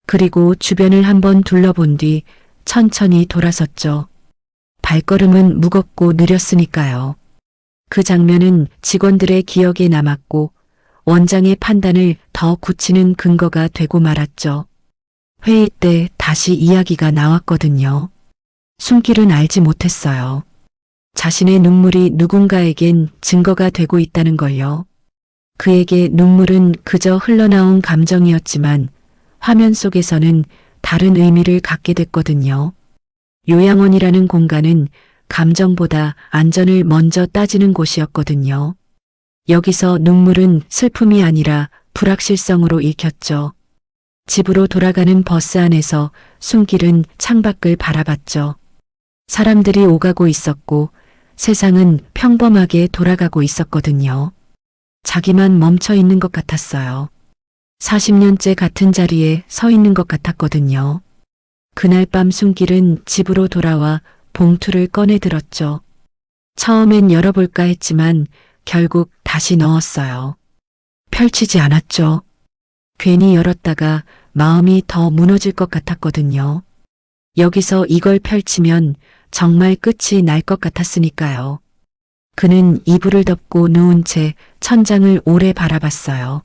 그리고 주변을 한번 둘러본 뒤 천천히 돌아섰죠. 발걸음은 무겁고 느렸으니까요. 그 장면은 직원들의 기억에 남았고 원장의 판단을 더 굳히는 근거가 되고 말았죠. 회의 때 다시 이야기가 나왔거든요. 숨길은 알지 못했어요. 자신의 눈물이 누군가에겐 증거가 되고 있다는 걸요. 그에게 눈물은 그저 흘러나온 감정이었지만 화면 속에서는 다른 의미를 갖게 됐거든요. 요양원이라는 공간은 감정보다 안전을 먼저 따지는 곳이었거든요. 여기서 눈물은 슬픔이 아니라 불확실성으로 읽혔죠. 집으로 돌아가는 버스 안에서 숨길은 창밖을 바라봤죠. 사람들이 오가고 있었고 세상은 평범하게 돌아가고 있었거든요. 자기만 멈춰 있는 것 같았어요. 40년째 같은 자리에 서 있는 것 같았거든요. 그날 밤 숨길은 집으로 돌아와 봉투를 꺼내 들었죠. 처음엔 열어볼까 했지만 결국 다시 넣었어요. 펼치지 않았죠. 괜히 열었다가 마음이 더 무너질 것 같았거든요. 여기서 이걸 펼치면 정말 끝이 날 것 같았으니까요. 그는 이불을 덮고 누운 채 천장을 오래 바라봤어요.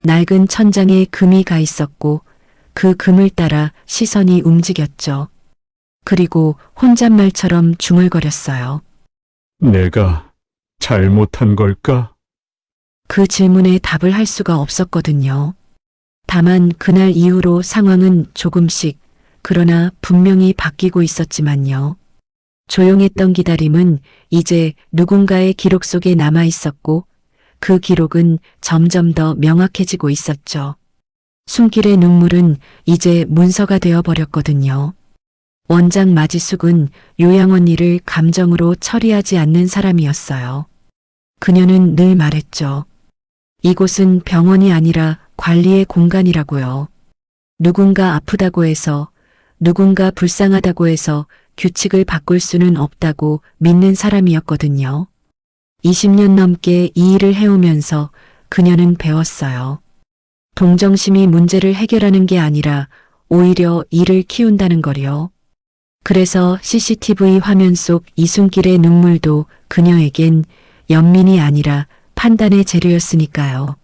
낡은 천장에 금이 가 있었고 그 금을 따라 시선이 움직였죠. 그리고 혼잣말처럼 중얼거렸어요. 내가 잘못한 걸까? 그 질문에 답을 할 수가 없었거든요. 다만 그날 이후로 상황은 조금씩 그러나 분명히 바뀌고 있었지만요. 조용했던 기다림은 이제 누군가의 기록 속에 남아 있었고 그 기록은 점점 더 명확해지고 있었죠. 숨길의 눈물은 이제 문서가 되어 버렸거든요. 원장 마지숙은 요양원 일을 감정으로 처리하지 않는 사람이었어요. 그녀는 늘 말했죠. 이곳은 병원이 아니라 관리의 공간이라고요. 누군가 아프다고 해서, 누군가 불쌍하다고 해서 규칙을 바꿀 수는 없다고 믿는 사람이었거든요. 20년 넘게 이 일을 해오면서 그녀는 배웠어요. 동정심이 문제를 해결하는 게 아니라 오히려 일을 키운다는 거요. 그래서 CCTV 화면 속 이순길의 눈물도 그녀에겐 연민이 아니라 판단의 재료였으니까요.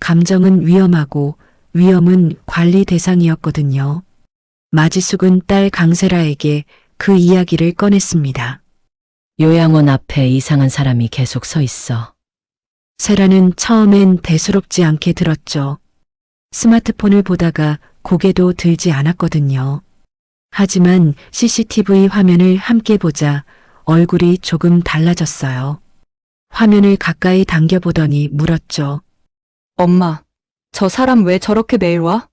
감정은 위험하고 위험은 관리 대상이었거든요. 마지숙은 딸 강세라에게 그 이야기를 꺼냈습니다. 요양원 앞에 이상한 사람이 계속 서 있어. 세라는 처음엔 대수롭지 않게 들었죠. 스마트폰을 보다가 고개도 들지 않았거든요. 하지만 CCTV 화면을 함께 보자 얼굴이 조금 달라졌어요. 화면을 가까이 당겨보더니 물었죠. 엄마, 저 사람 왜 저렇게 매일 와?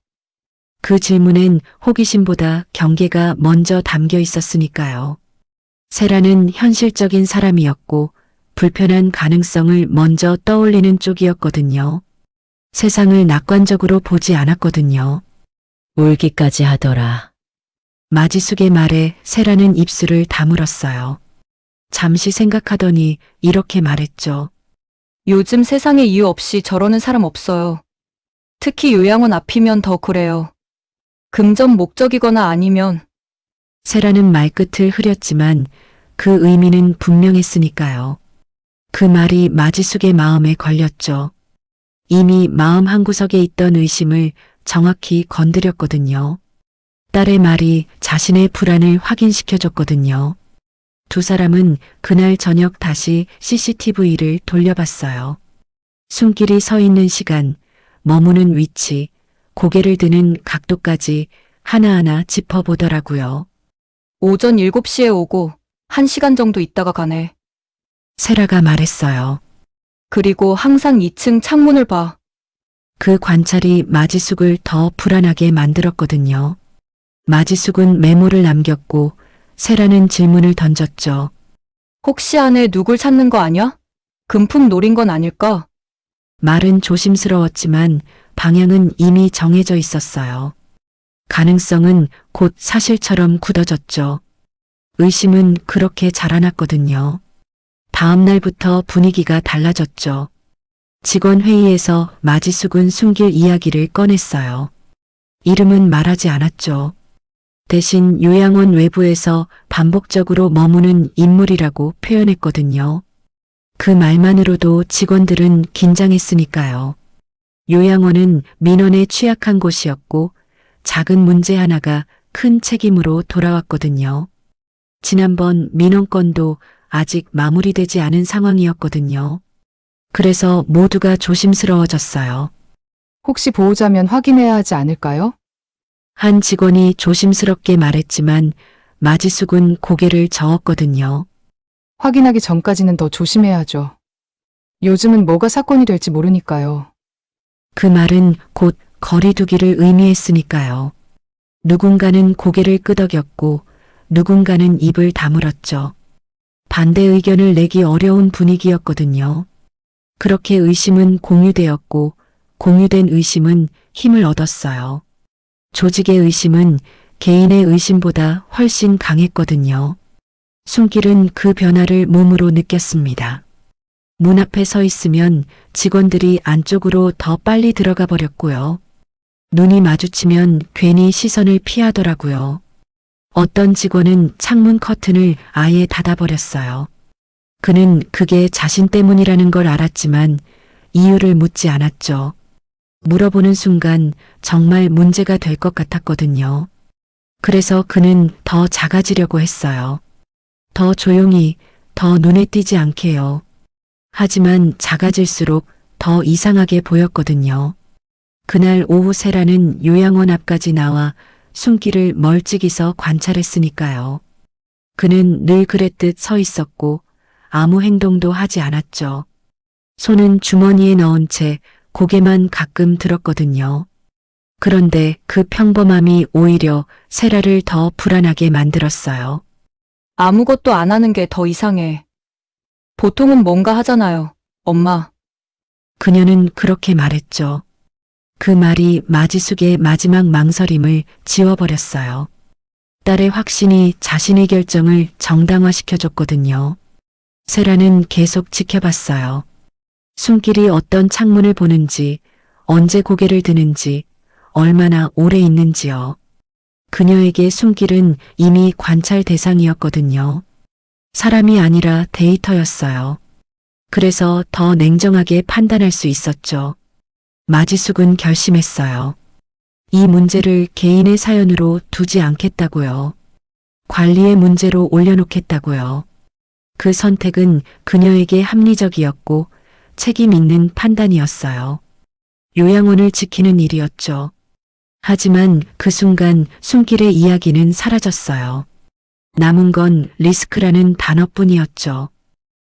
그 질문엔 호기심보다 경계가 먼저 담겨 있었으니까요. 세라는 현실적인 사람이었고 불편한 가능성을 먼저 떠올리는 쪽이었거든요. 세상을 낙관적으로 보지 않았거든요. 울기까지 하더라. 마지숙의 말에 세라는 입술을 다물었어요. 잠시 생각하더니 이렇게 말했죠. 요즘 세상에 이유 없이 저러는 사람 없어요. 특히 요양원 앞이면 더 그래요. 금전 목적이거나 아니면 세라는 말끝을 흐렸지만 그 의미는 분명했으니까요. 그 말이 마지숙의 마음에 걸렸죠. 이미 마음 한구석에 있던 의심을 정확히 건드렸거든요. 딸의 말이 자신의 불안을 확인시켜줬거든요. 두 사람은 그날 저녁 다시 CCTV를 돌려봤어요. 숨길이 서 있는 시간, 머무는 위치, 고개를 드는 각도까지 하나하나 짚어보더라고요. 오전 7시에 오고 1시간 정도 있다가 가네. 세라가 말했어요. 그리고 항상 2층 창문을 봐. 그 관찰이 마지숙을 더 불안하게 만들었거든요. 마지숙은 메모를 남겼고 세라는 질문을 던졌죠. 혹시 안에 누굴 찾는 거 아니야? 금품 노린 건 아닐까? 말은 조심스러웠지만 방향은 이미 정해져 있었어요. 가능성은 곧 사실처럼 굳어졌죠. 의심은 그렇게 자라났거든요. 다음 날부터 분위기가 달라졌죠. 직원 회의에서 마지숙은 숨길 이야기를 꺼냈어요. 이름은 말하지 않았죠. 대신 요양원 외부에서 반복적으로 머무는 인물이라고 표현했거든요. 그 말만으로도 직원들은 긴장했으니까요. 요양원은 민원에 취약한 곳이었고 작은 문제 하나가 큰 책임으로 돌아왔거든요. 지난번 민원 건도 아직 마무리되지 않은 상황이었거든요. 그래서 모두가 조심스러워졌어요. 혹시 보호자면 확인해야 하지 않을까요? 한 직원이 조심스럽게 말했지만 마지숙은 고개를 저었거든요. 확인하기 전까지는 더 조심해야죠. 요즘은 뭐가 사건이 될지 모르니까요. 그 말은 곧 거리두기를 의미했으니까요. 누군가는 고개를 끄덕였고 누군가는 입을 다물었죠. 반대 의견을 내기 어려운 분위기였거든요. 그렇게 의심은 공유되었고 공유된 의심은 힘을 얻었어요. 조직의 의심은 개인의 의심보다 훨씬 강했거든요. 숨길은 그 변화를 몸으로 느꼈습니다. 문 앞에 서 있으면 직원들이 안쪽으로 더 빨리 들어가 버렸고요. 눈이 마주치면 괜히 시선을 피하더라고요. 어떤 직원은 창문 커튼을 아예 닫아버렸어요. 그는 그게 자신 때문이라는 걸 알았지만 이유를 묻지 않았죠. 물어보는 순간 정말 문제가 될 것 같았거든요. 그래서 그는 더 작아지려고 했어요. 더 조용히, 더 눈에 띄지 않게요. 하지만 작아질수록 더 이상하게 보였거든요. 그날 오후 세라는 요양원 앞까지 나와 숨길을 멀찍이서 관찰했으니까요. 그는 늘 그랬듯 서 있었고 아무 행동도 하지 않았죠. 손은 주머니에 넣은 채 고개만 가끔 들었거든요. 그런데 그 평범함이 오히려 세라를 더 불안하게 만들었어요. 아무것도 안 하는 게 더 이상해. 보통은 뭔가 하잖아요, 엄마. 그녀는 그렇게 말했죠. 그 말이 마지숙의 마지막 망설임을 지워버렸어요. 딸의 확신이 자신의 결정을 정당화시켜줬거든요. 세라는 계속 지켜봤어요. 숨길이 어떤 창문을 보는지, 언제 고개를 드는지, 얼마나 오래 있는지요. 그녀에게 숨길은 이미 관찰 대상이었거든요. 사람이 아니라 데이터였어요. 그래서 더 냉정하게 판단할 수 있었죠. 마지숙은 결심했어요. 이 문제를 개인의 사연으로 두지 않겠다고요. 관리의 문제로 올려놓겠다고요. 그 선택은 그녀에게 합리적이었고 책임 있는 판단이었어요. 요양원을 지키는 일이었죠. 하지만 그 순간 숨길의 이야기는 사라졌어요. 남은 건 리스크라는 단어뿐이었죠.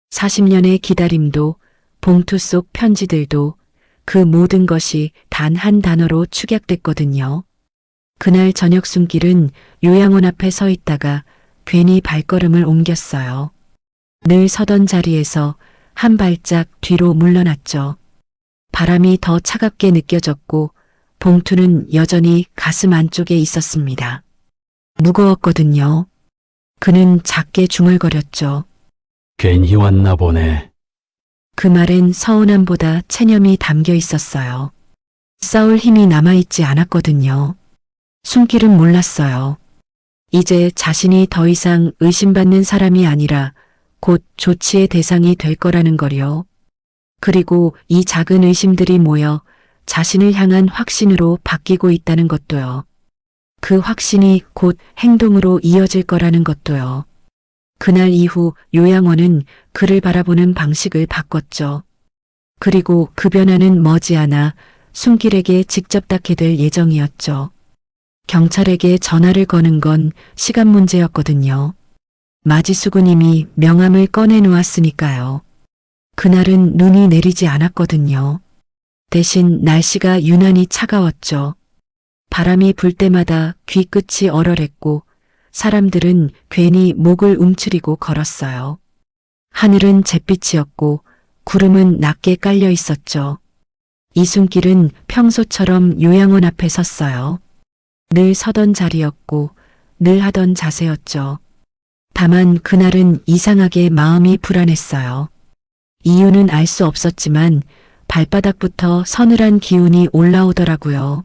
40년의 기다림도, 봉투 속 편지들도, 그 모든 것이 단 한 단어로 축약됐거든요. 그날 저녁 숨길은 요양원 앞에 서 있다가 괜히 발걸음을 옮겼어요. 늘 서던 자리에서 한 발짝 뒤로 물러났죠. 바람이 더 차갑게 느껴졌고 봉투는 여전히 가슴 안쪽에 있었습니다. 무거웠거든요. 그는 작게 중얼거렸죠. 괜히 왔나 보네. 그 말엔 서운함보다 체념이 담겨 있었어요. 싸울 힘이 남아있지 않았거든요. 숨길은 몰랐어요. 이제 자신이 더 이상 의심받는 사람이 아니라 곧 조치의 대상이 될 거라는 거요. 그리고 이 작은 의심들이 모여 자신을 향한 확신으로 바뀌고 있다는 것도요. 그 확신이 곧 행동으로 이어질 거라는 것도요. 그날 이후 요양원은 그를 바라보는 방식을 바꿨죠. 그리고 그 변화는 머지않아 숨길에게 직접 닿게 될 예정이었죠. 경찰에게 전화를 거는 건 시간 문제였거든요. 마지숙은 이미 명함을 꺼내놓았으니까요. 그날은 눈이 내리지 않았거든요. 대신 날씨가 유난히 차가웠죠. 바람이 불 때마다 귀끝이 얼얼했고 사람들은 괜히 목을 움츠리고 걸었어요. 하늘은 잿빛이었고 구름은 낮게 깔려 있었죠. 이순길은 평소처럼 요양원 앞에 섰어요. 늘 서던 자리였고 늘 하던 자세였죠. 다만 그날은 이상하게 마음이 불안했어요. 이유는 알 수 없었지만 발바닥부터 서늘한 기운이 올라오더라고요.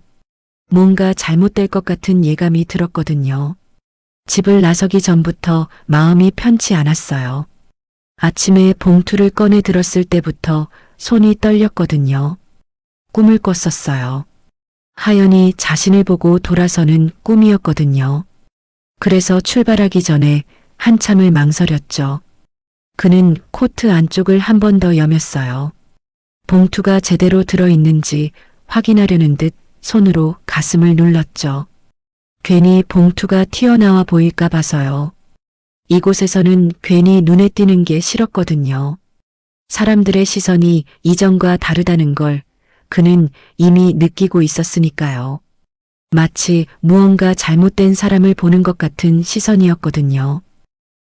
뭔가 잘못될 것 같은 예감이 들었거든요. 집을 나서기 전부터 마음이 편치 않았어요. 아침에 봉투를 꺼내 들었을 때부터 손이 떨렸거든요. 꿈을 꿨었어요. 하연이 자신을 보고 돌아서는 꿈이었거든요. 그래서 출발하기 전에 한참을 망설였죠. 그는 코트 안쪽을 한 번 더 여몄어요. 봉투가 제대로 들어있는지 확인하려는 듯 손으로 가슴을 눌렀죠. 괜히 봉투가 튀어나와 보일까 봐서요. 이곳에서는 괜히 눈에 띄는 게 싫었거든요. 사람들의 시선이 이전과 다르다는 걸 그는 이미 느끼고 있었으니까요. 마치 무언가 잘못된 사람을 보는 것 같은 시선이었거든요.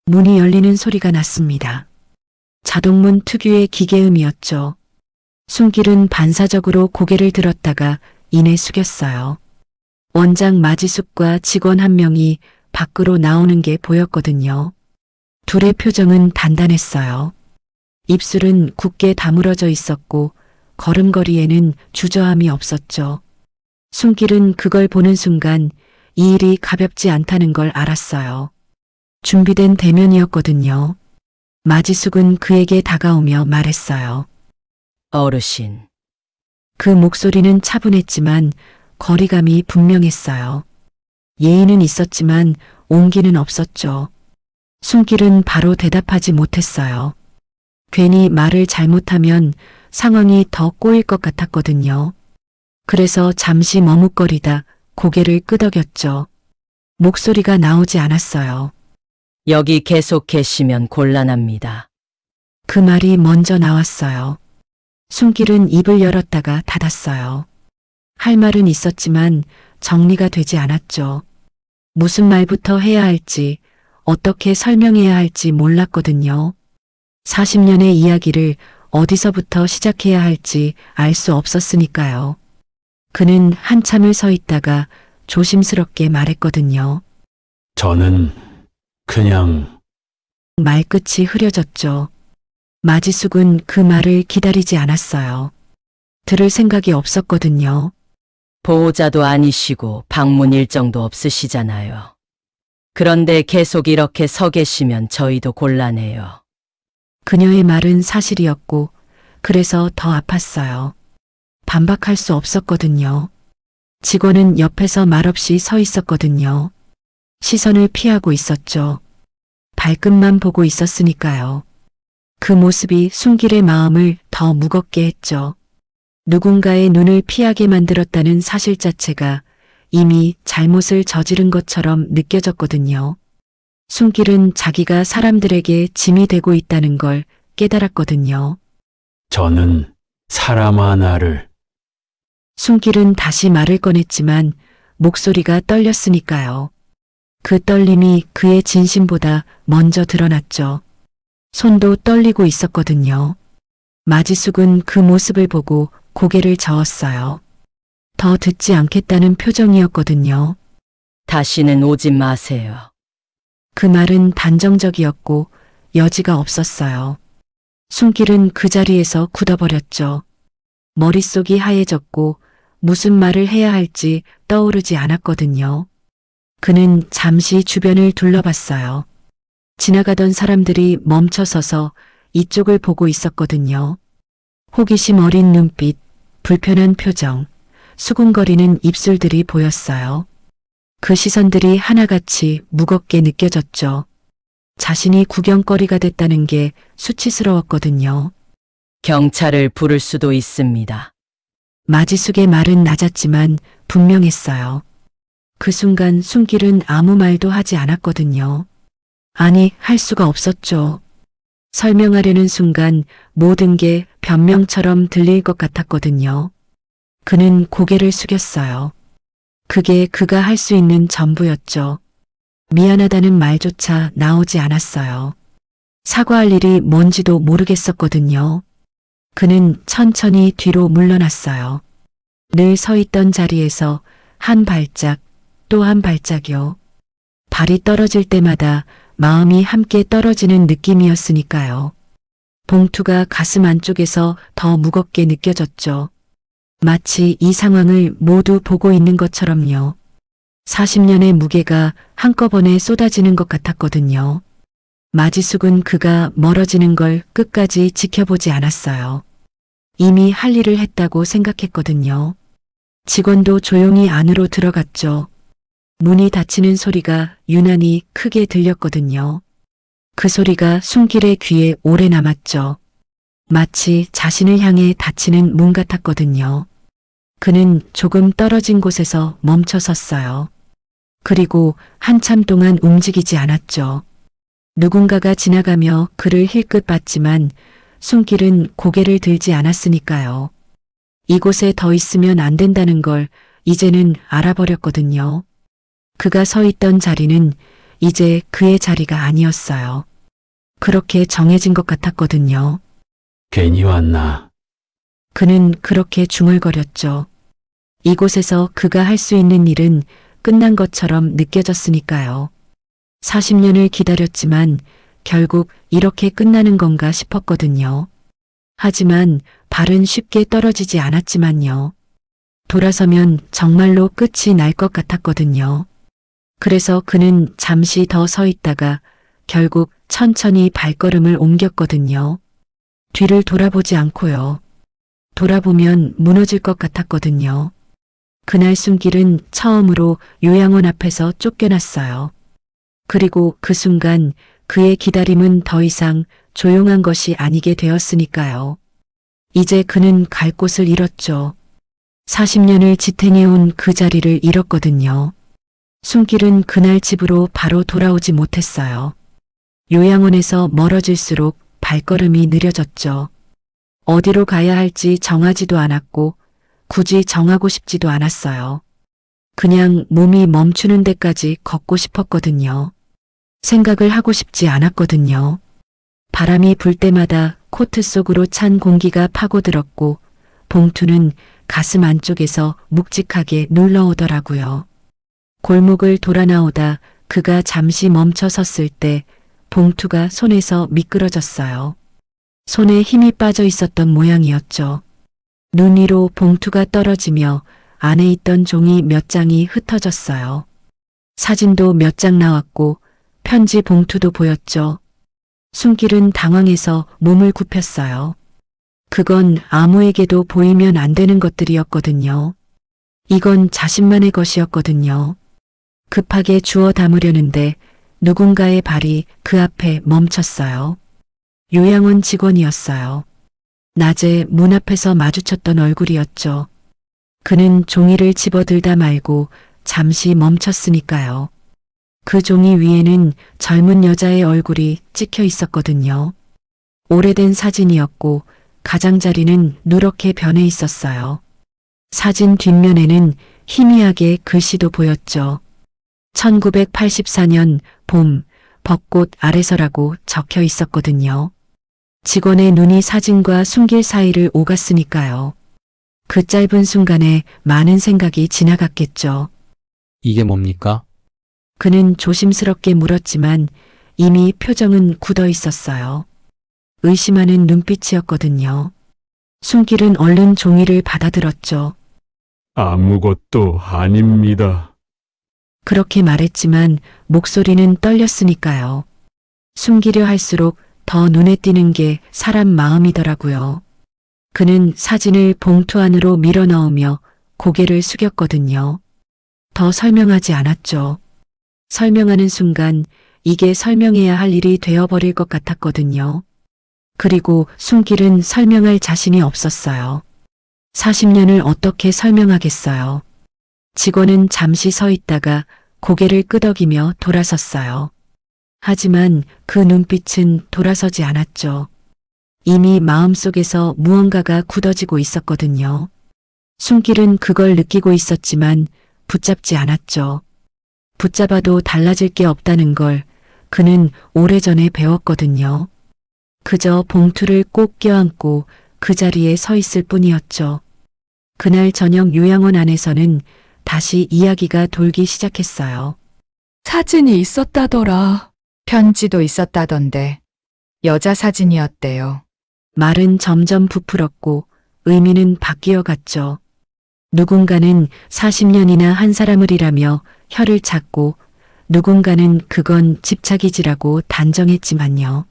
문이 열리는 소리가 났습니다. 자동문 특유의 기계음이었죠. 숨길은 반사적으로 고개를 들었다가 이내 숙였어요. 원장 마지숙과 직원 한 명이 밖으로 나오는 게 보였거든요. 둘의 표정은 단단했어요. 입술은 굳게 다물어져 있었고 걸음걸이에는 주저함이 없었죠. 숨길은 그걸 보는 순간 이 일이 가볍지 않다는 걸 알았어요. 준비된 대면이었거든요. 마지숙은 그에게 다가오며 말했어요. 어르신, 그 목소리는 차분했지만 거리감이 분명했어요. 예의는 있었지만 온기는 없었죠. 숨길은 바로 대답하지 못했어요. 괜히 말을 잘못하면 상황이 더 꼬일 것 같았거든요. 그래서 잠시 머뭇거리다 고개를 끄덕였죠. 목소리가 나오지 않았어요. 여기 계속 계시면 곤란합니다. 그 말이 먼저 나왔어요. 숨길은 입을 열었다가 닫았어요. 할 말은 있었지만 정리가 되지 않았죠. 무슨 말부터 해야 할지, 어떻게 설명해야 할지 몰랐거든요. 40년의 이야기를 어디서부터 시작해야 할지 알 수 없었으니까요. 그는 한참을 서 있다가 조심스럽게 말했거든요. 저는 그냥 말끝이 흐려졌죠. 마지숙은 그 말을 기다리지 않았어요. 들을 생각이 없었거든요. 보호자도 아니시고 방문 일정도 없으시잖아요. 그런데 계속 이렇게 서 계시면 저희도 곤란해요. 그녀의 말은 사실이었고, 그래서 더 아팠어요. 반박할 수 없었거든요. 직원은 옆에서 말없이 서 있었거든요. 시선을 피하고 있었죠. 발끝만 보고 있었으니까요. 그 모습이 순길의 마음을 더 무겁게 했죠. 누군가의 눈을 피하게 만들었다는 사실 자체가 이미 잘못을 저지른 것처럼 느껴졌거든요. 순길은 자기가 사람들에게 짐이 되고 있다는 걸 깨달았거든요. 저는 사람 하나를 순길은 다시 말을 꺼냈지만 목소리가 떨렸으니까요. 그 떨림이 그의 진심보다 먼저 드러났죠. 손도 떨리고 있었거든요. 마지숙은 그 모습을 보고 고개를 저었어요. 더 듣지 않겠다는 표정이었거든요. 다시는 오지 마세요. 그 말은 단정적이었고 여지가 없었어요. 순길은 그 자리에서 굳어버렸죠. 머릿속이 하얘졌고 무슨 말을 해야 할지 떠오르지 않았거든요. 그는 잠시 주변을 둘러봤어요. 지나가던 사람들이 멈춰서서 이쪽을 보고 있었거든요. 호기심 어린 눈빛, 불편한 표정, 수군거리는 입술들이 보였어요. 그 시선들이 하나같이 무겁게 느껴졌죠. 자신이 구경거리가 됐다는 게 수치스러웠거든요. 경찰을 부를 수도 있습니다. 마지숙의 말은 낮았지만 분명했어요. 그 순간 순길은 아무 말도 하지 않았거든요. 아니, 할 수가 없었죠. 설명하려는 순간 모든 게 변명처럼 들릴 것 같았거든요. 그는 고개를 숙였어요. 그게 그가 할 수 있는 전부였죠. 미안하다는 말조차 나오지 않았어요. 사과할 일이 뭔지도 모르겠었거든요. 그는 천천히 뒤로 물러났어요. 늘 서 있던 자리에서 한 발짝 또 한 발짝이요. 발이 떨어질 때마다 마음이 함께 떨어지는 느낌이었으니까요. 봉투가 가슴 안쪽에서 더 무겁게 느껴졌죠. 마치 이 상황을 모두 보고 있는 것처럼요. 40년의 무게가 한꺼번에 쏟아지는 것 같았거든요. 마지숙은 그가 멀어지는 걸 끝까지 지켜보지 않았어요. 이미 할 일을 했다고 생각했거든요. 직원도 조용히 안으로 들어갔죠. 문이 닫히는 소리가 유난히 크게 들렸거든요. 그 소리가 순길의 귀에 오래 남았죠. 마치 자신을 향해 닫히는 문 같았거든요. 그는 조금 떨어진 곳에서 멈춰 섰어요. 그리고 한참 동안 움직이지 않았죠. 누군가가 지나가며 그를 힐끗 봤지만 순길은 고개를 들지 않았으니까요. 이곳에 더 있으면 안 된다는 걸 이제는 알아버렸거든요. 그가 서 있던 자리는 이제 그의 자리가 아니었어요. 그렇게 정해진 것 같았거든요. 괜히 왔나. 그는 그렇게 중얼거렸죠. 이곳에서 그가 할 수 있는 일은 끝난 것처럼 느껴졌으니까요. 40년을 기다렸지만 결국 이렇게 끝나는 건가 싶었거든요. 하지만 발은 쉽게 떨어지지 않았지만요. 돌아서면 정말로 끝이 날 것 같았거든요. 그래서 그는 잠시 더 서 있다가 결국 천천히 발걸음을 옮겼거든요. 뒤를 돌아보지 않고요. 돌아보면 무너질 것 같았거든요. 그날 순길은 처음으로 요양원 앞에서 쫓겨났어요. 그리고 그 순간 그의 기다림은 더 이상 조용한 것이 아니게 되었으니까요. 이제 그는 갈 곳을 잃었죠. 40년을 지탱해온 그 자리를 잃었거든요. 순길은 그날 집으로 바로 돌아오지 못했어요. 요양원에서 멀어질수록 발걸음이 느려졌죠. 어디로 가야 할지 정하지도 않았고 굳이 정하고 싶지도 않았어요. 그냥 몸이 멈추는 데까지 걷고 싶었거든요. 생각을 하고 싶지 않았거든요. 바람이 불 때마다 코트 속으로 찬 공기가 파고들었고 봉투는 가슴 안쪽에서 묵직하게 눌러오더라고요. 골목을 돌아 나오다 그가 잠시 멈춰 섰을 때 봉투가 손에서 미끄러졌어요. 손에 힘이 빠져 있었던 모양이었죠. 눈 위로 봉투가 떨어지며 안에 있던 종이 몇 장이 흩어졌어요. 사진도 몇 장 나왔고 편지 봉투도 보였죠. 숨길은 당황해서 몸을 굽혔어요. 그건 아무에게도 보이면 안 되는 것들이었거든요. 이건 자신만의 것이었거든요. 급하게 주워 담으려는데 누군가의 발이 그 앞에 멈췄어요. 요양원 직원이었어요. 낮에 문 앞에서 마주쳤던 얼굴이었죠. 그는 종이를 집어들다 말고 잠시 멈췄으니까요. 그 종이 위에는 젊은 여자의 얼굴이 찍혀 있었거든요. 오래된 사진이었고 가장자리는 누렇게 변해 있었어요. 사진 뒷면에는 희미하게 글씨도 보였죠. 1984년 봄 벚꽃 아래서라고 적혀 있었거든요. 직원의 눈이 사진과 숨길 사이를 오갔으니까요. 그 짧은 순간에 많은 생각이 지나갔겠죠. 이게 뭡니까? 그는 조심스럽게 물었지만 이미 표정은 굳어 있었어요. 의심하는 눈빛이었거든요. 숨길은 얼른 종이를 받아들었죠. 아무것도 아닙니다. 그렇게 말했지만 목소리는 떨렸으니까요. 숨기려 할수록 더 눈에 띄는 게 사람 마음이더라고요. 그는 사진을 봉투 안으로 밀어 넣으며 고개를 숙였거든요. 더 설명하지 않았죠. 설명하는 순간 이게 설명해야 할 일이 되어버릴 것 같았거든요. 그리고 숨길은 설명할 자신이 없었어요. 40년을 어떻게 설명하겠어요. 직원은 잠시 서 있다가 고개를 끄덕이며 돌아섰어요. 하지만 그 눈빛은 돌아서지 않았죠. 이미 마음속에서 무언가가 굳어지고 있었거든요. 숨길은 그걸 느끼고 있었지만 붙잡지 않았죠. 붙잡아도 달라질 게 없다는 걸 그는 오래전에 배웠거든요. 그저 봉투를 꼭 껴안고 그 자리에 서 있을 뿐이었죠. 그날 저녁 요양원 안에서는 다시 이야기가 돌기 시작했어요. 사진이 있었다더라. 편지도 있었다던데. 여자 사진이었대요. 말은 점점 부풀었고 의미는 바뀌어 갔죠. 누군가는 40년이나 한 사람을 일하며 혀를 찾고 누군가는 그건 집착이지라고 단정했지만요.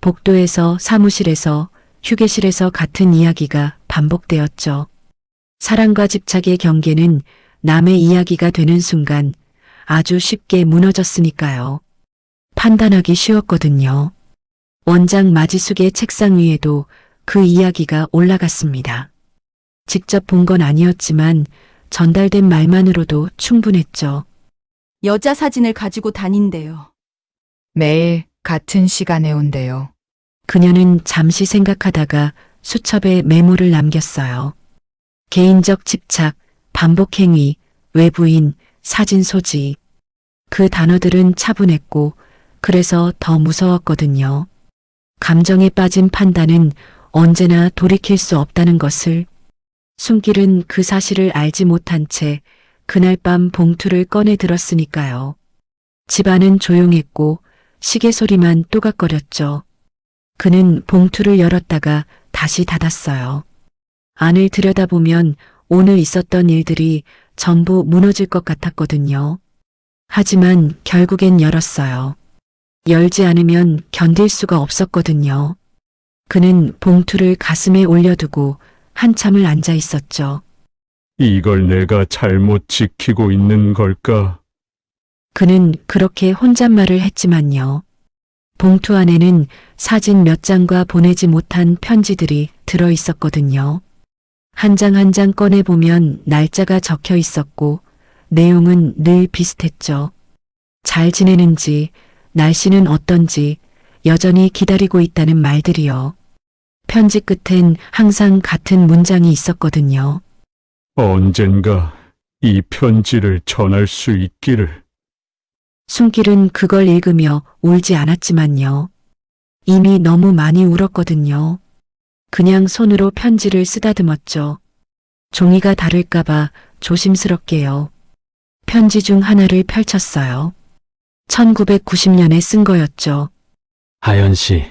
복도에서 사무실에서 휴게실에서 같은 이야기가 반복되었죠. 사랑과 집착의 경계는 남의 이야기가 되는 순간 아주 쉽게 무너졌으니까요. 판단하기 쉬웠거든요. 원장 마지숙의 책상 위에도 그 이야기가 올라갔습니다. 직접 본 건 아니었지만 전달된 말만으로도 충분했죠. 여자 사진을 가지고 다닌대요. 매일 같은 시간에 온대요. 그녀는 잠시 생각하다가 수첩에 메모를 남겼어요. 개인적 집착, 반복행위, 외부인, 사진 소지. 그 단어들은 차분했고 그래서 더 무서웠거든요. 감정에 빠진 판단은 언제나 돌이킬 수 없다는 것을. 숨길은 그 사실을 알지 못한 채 그날 밤 봉투를 꺼내 들었으니까요. 집안은 조용했고 시계 소리만 또각거렸죠. 그는 봉투를 열었다가 다시 닫았어요. 안을 들여다보면 오늘 있었던 일들이 전부 무너질 것 같았거든요. 하지만 결국엔 열었어요. 열지 않으면 견딜 수가 없었거든요. 그는 봉투를 가슴에 올려두고 한참을 앉아 있었죠. 이걸 내가 잘못 지키고 있는 걸까? 그는 그렇게 혼잣말을 했지만요. 봉투 안에는 사진 몇 장과 보내지 못한 편지들이 들어 있었거든요. 한 장 한 장 꺼내보면 날짜가 적혀 있었고 내용은 늘 비슷했죠. 잘 지내는지, 날씨는 어떤지, 여전히 기다리고 있다는 말들이요. 편지 끝엔 항상 같은 문장이 있었거든요. 언젠가 이 편지를 전할 수 있기를. 숨길은 그걸 읽으며 울지 않았지만요. 이미 너무 많이 울었거든요. 그냥 손으로 편지를 쓰다듬었죠. 종이가 다를까봐 조심스럽게요. 편지 중 하나를 펼쳤어요. 1990년에 쓴 거였죠. 하연 씨,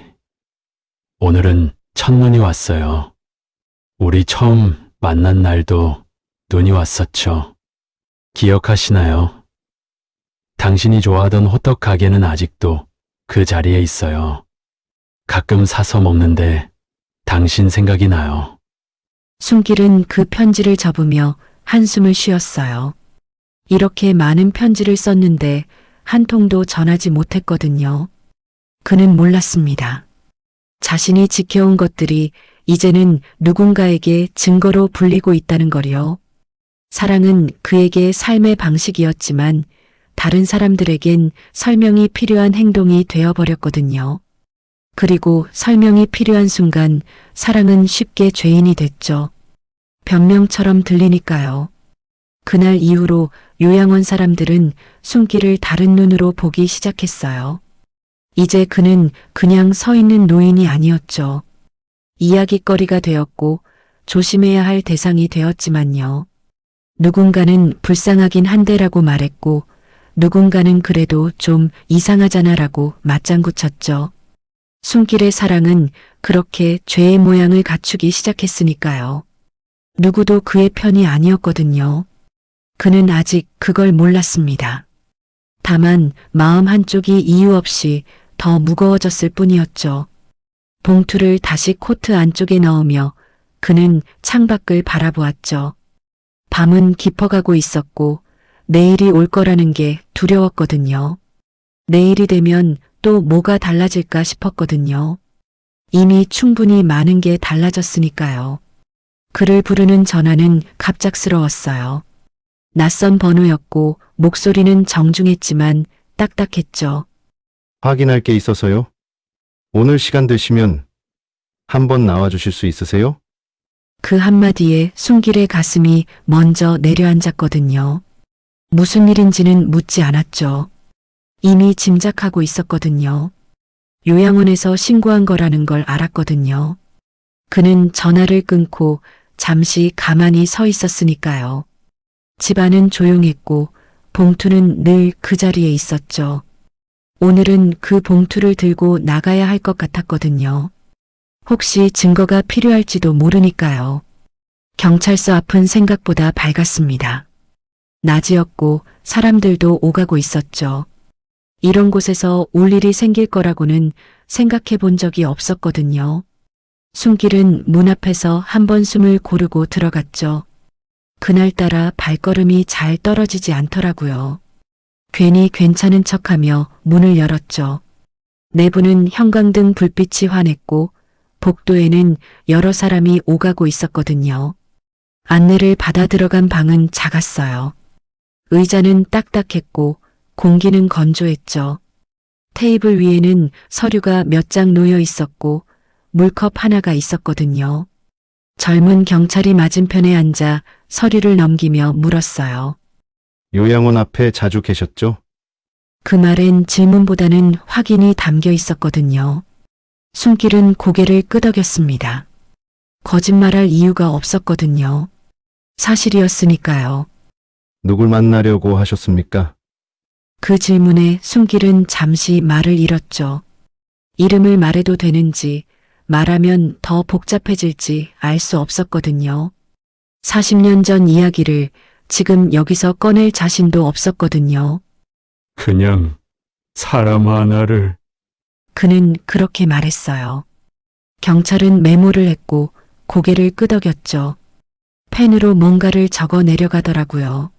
오늘은 첫눈이 왔어요. 우리 처음 만난 날도 눈이 왔었죠. 기억하시나요? 당신이 좋아하던 호떡 가게는 아직도 그 자리에 있어요. 가끔 사서 먹는데 당신 생각이 나요. 숨길은 그 편지를 접으며 한숨을 쉬었어요. 이렇게 많은 편지를 썼는데 한 통도 전하지 못했거든요. 그는 몰랐습니다. 자신이 지켜온 것들이 이제는 누군가에게 증거로 불리고 있다는 거리요. 사랑은 그에게 삶의 방식이었지만 다른 사람들에겐 설명이 필요한 행동이 되어버렸거든요. 그리고 설명이 필요한 순간 사랑은 쉽게 죄인이 됐죠. 변명처럼 들리니까요. 그날 이후로 요양원 사람들은 숨길을 다른 눈으로 보기 시작했어요. 이제 그는 그냥 서 있는 노인이 아니었죠. 이야깃거리가 되었고 조심해야 할 대상이 되었지만요. 누군가는 불쌍하긴 한데라고 말했고 누군가는 그래도 좀 이상하잖아라고 맞장구 쳤죠. 숨길의 사랑은 그렇게 죄의 모양을 갖추기 시작했으니까요. 누구도 그의 편이 아니었거든요. 그는 아직 그걸 몰랐습니다. 다만 마음 한쪽이 이유 없이 더 무거워졌을 뿐이었죠. 봉투를 다시 코트 안쪽에 넣으며 그는 창밖을 바라보았죠. 밤은 깊어가고 있었고 내일이 올 거라는 게 두려웠거든요. 내일이 되면 또 뭐가 달라질까 싶었거든요. 이미 충분히 많은 게 달라졌으니까요. 그를 부르는 전화는 갑작스러웠어요. 낯선 번호였고 목소리는 정중했지만 딱딱했죠. 확인할 게 있어서요. 오늘 시간 되시면 한번 나와 주실 수 있으세요? 그 한마디에 숨길의 가슴이 먼저 내려앉았거든요. 무슨 일인지는 묻지 않았죠. 이미 짐작하고 있었거든요. 요양원에서 신고한 거라는 걸 알았거든요. 그는 전화를 끊고 잠시 가만히 서 있었으니까요. 집안은 조용했고 봉투는 늘 그 자리에 있었죠. 오늘은 그 봉투를 들고 나가야 할 것 같았거든요. 혹시 증거가 필요할지도 모르니까요. 경찰서 앞은 생각보다 밝았습니다. 낮이었고 사람들도 오가고 있었죠. 이런 곳에서 올 일이 생길 거라고는 생각해 본 적이 없었거든요. 숨길은 문 앞에서 한번 숨을 고르고 들어갔죠. 그날따라 발걸음이 잘 떨어지지 않더라고요. 괜히 괜찮은 척하며 문을 열었죠. 내부는 형광등 불빛이 환했고 복도에는 여러 사람이 오가고 있었거든요. 안내를 받아 들어간 방은 작았어요. 의자는 딱딱했고 공기는 건조했죠. 테이블 위에는 서류가 몇 장 놓여 있었고 물컵 하나가 있었거든요. 젊은 경찰이 맞은편에 앉아 서류를 넘기며 물었어요. 요양원 앞에 자주 계셨죠? 그 말엔 질문보다는 확인이 담겨 있었거든요. 숨길은 고개를 끄덕였습니다. 거짓말할 이유가 없었거든요. 사실이었으니까요. 누굴 만나려고 하셨습니까? 그 질문에 숨길은 잠시 말을 잃었죠. 이름을 말해도 되는지 말하면 더 복잡해질지 알 수 없었거든요. 40년 전 이야기를 지금 여기서 꺼낼 자신도 없었거든요. 그냥 사람 하나를. 그는 그렇게 말했어요. 경찰은 메모를 했고 고개를 끄덕였죠. 펜으로 뭔가를 적어 내려가더라고요.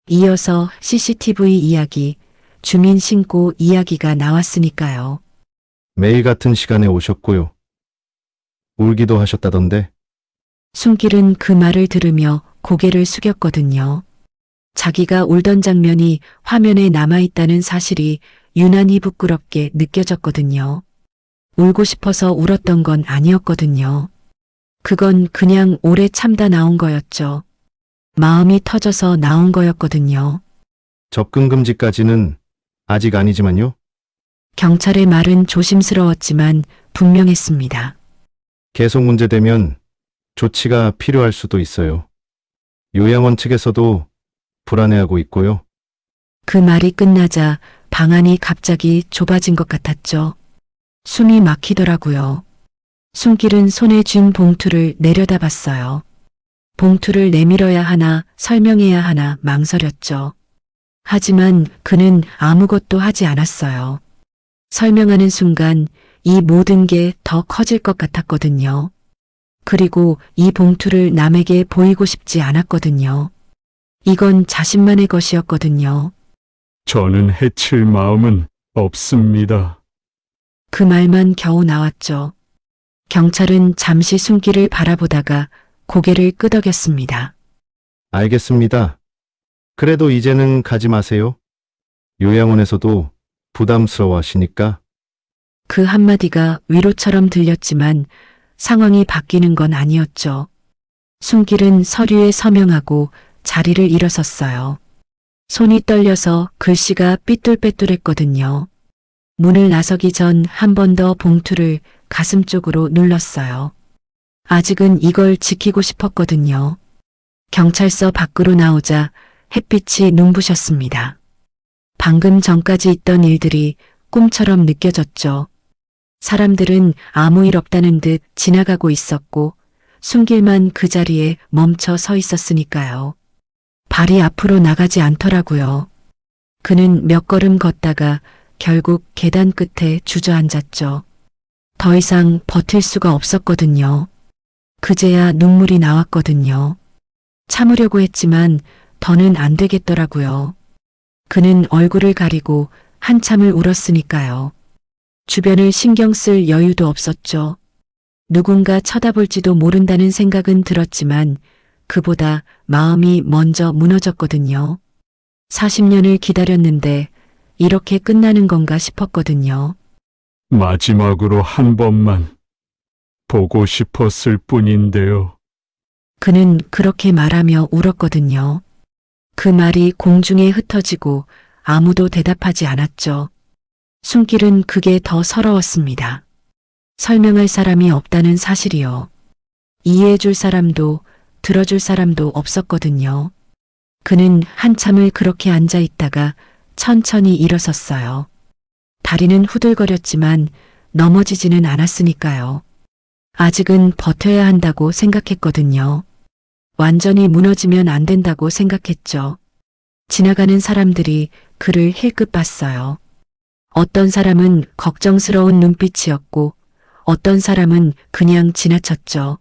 이어서 CCTV 이야기, 주민 신고 이야기가 나왔으니까요. 매일 같은 시간에 오셨고요. 울기도 하셨다던데. 숨길은 그 말을 들으며 고개를 숙였거든요. 자기가 울던 장면이 화면에 남아있다는 사실이 유난히 부끄럽게 느껴졌거든요. 울고 싶어서 울었던 건 아니었거든요. 그건 그냥 오래 참다 나온 거였죠. 마음이 터져서 나온 거였거든요. 접근 금지까지는 아직 아니지만요. 경찰의 말은 조심스러웠지만 분명했습니다. 계속 문제되면 조치가 필요할 수도 있어요. 요양원 측에서도 불안해하고 있고요. 그 말이 끝나자 방 안이 갑자기 좁아진 것 같았죠. 숨이 막히더라고요. 숨길은 손에 쥔 봉투를 내려다봤어요. 봉투를 내밀어야 하나 설명해야 하나 망설였죠. 하지만 그는 아무것도 하지 않았어요. 설명하는 순간 이 모든 게 더 커질 것 같았거든요. 그리고 이 봉투를 남에게 보이고 싶지 않았거든요. 이건 자신만의 것이었거든요. 저는 해칠 마음은 없습니다. 그 말만 겨우 나왔죠. 경찰은 잠시 숨길을 바라보다가 고개를 끄덕였습니다. 알겠습니다. 그래도 이제는 가지 마세요. 요양원에서도 부담스러워하시니까. 그 한마디가 위로처럼 들렸지만 상황이 바뀌는 건 아니었죠. 숨길은 서류에 서명하고 자리를 일어섰어요. 손이 떨려서 글씨가 삐뚤빼뚤했거든요. 문을 나서기 전 한 번 더 봉투를 가슴 쪽으로 눌렀어요. 아직은 이걸 지키고 싶었거든요. 경찰서 밖으로 나오자 햇빛이 눈부셨습니다. 방금 전까지 있던 일들이 꿈처럼 느껴졌죠. 사람들은 아무 일 없다는 듯 지나가고 있었고 숨길만 그 자리에 멈춰 서 있었으니까요. 발이 앞으로 나가지 않더라고요. 그는 몇 걸음 걷다가 결국 계단 끝에 주저앉았죠. 더 이상 버틸 수가 없었거든요. 그제야 눈물이 나왔거든요. 참으려고 했지만 더는 안 되겠더라고요. 그는 얼굴을 가리고 한참을 울었으니까요. 주변을 신경 쓸 여유도 없었죠. 누군가 쳐다볼지도 모른다는 생각은 들었지만 그보다 마음이 먼저 무너졌거든요. 40년을 기다렸는데 이렇게 끝나는 건가 싶었거든요. 마지막으로 한 번만 보고 싶었을 뿐인데요. 그는 그렇게 말하며 울었거든요. 그 말이 공중에 흩어지고 아무도 대답하지 않았죠. 숨길은 그게 더 서러웠습니다. 설명할 사람이 없다는 사실이요. 이해해줄 사람도 들어줄 사람도 없었거든요. 그는 한참을 그렇게 앉아 있다가 천천히 일어섰어요. 다리는 후들거렸지만 넘어지지는 않았으니까요. 아직은 버텨야 한다고 생각했거든요. 완전히 무너지면 안 된다고 생각했죠. 지나가는 사람들이 그를 힐끗 봤어요. 어떤 사람은 걱정스러운 눈빛이었고 어떤 사람은 그냥 지나쳤죠.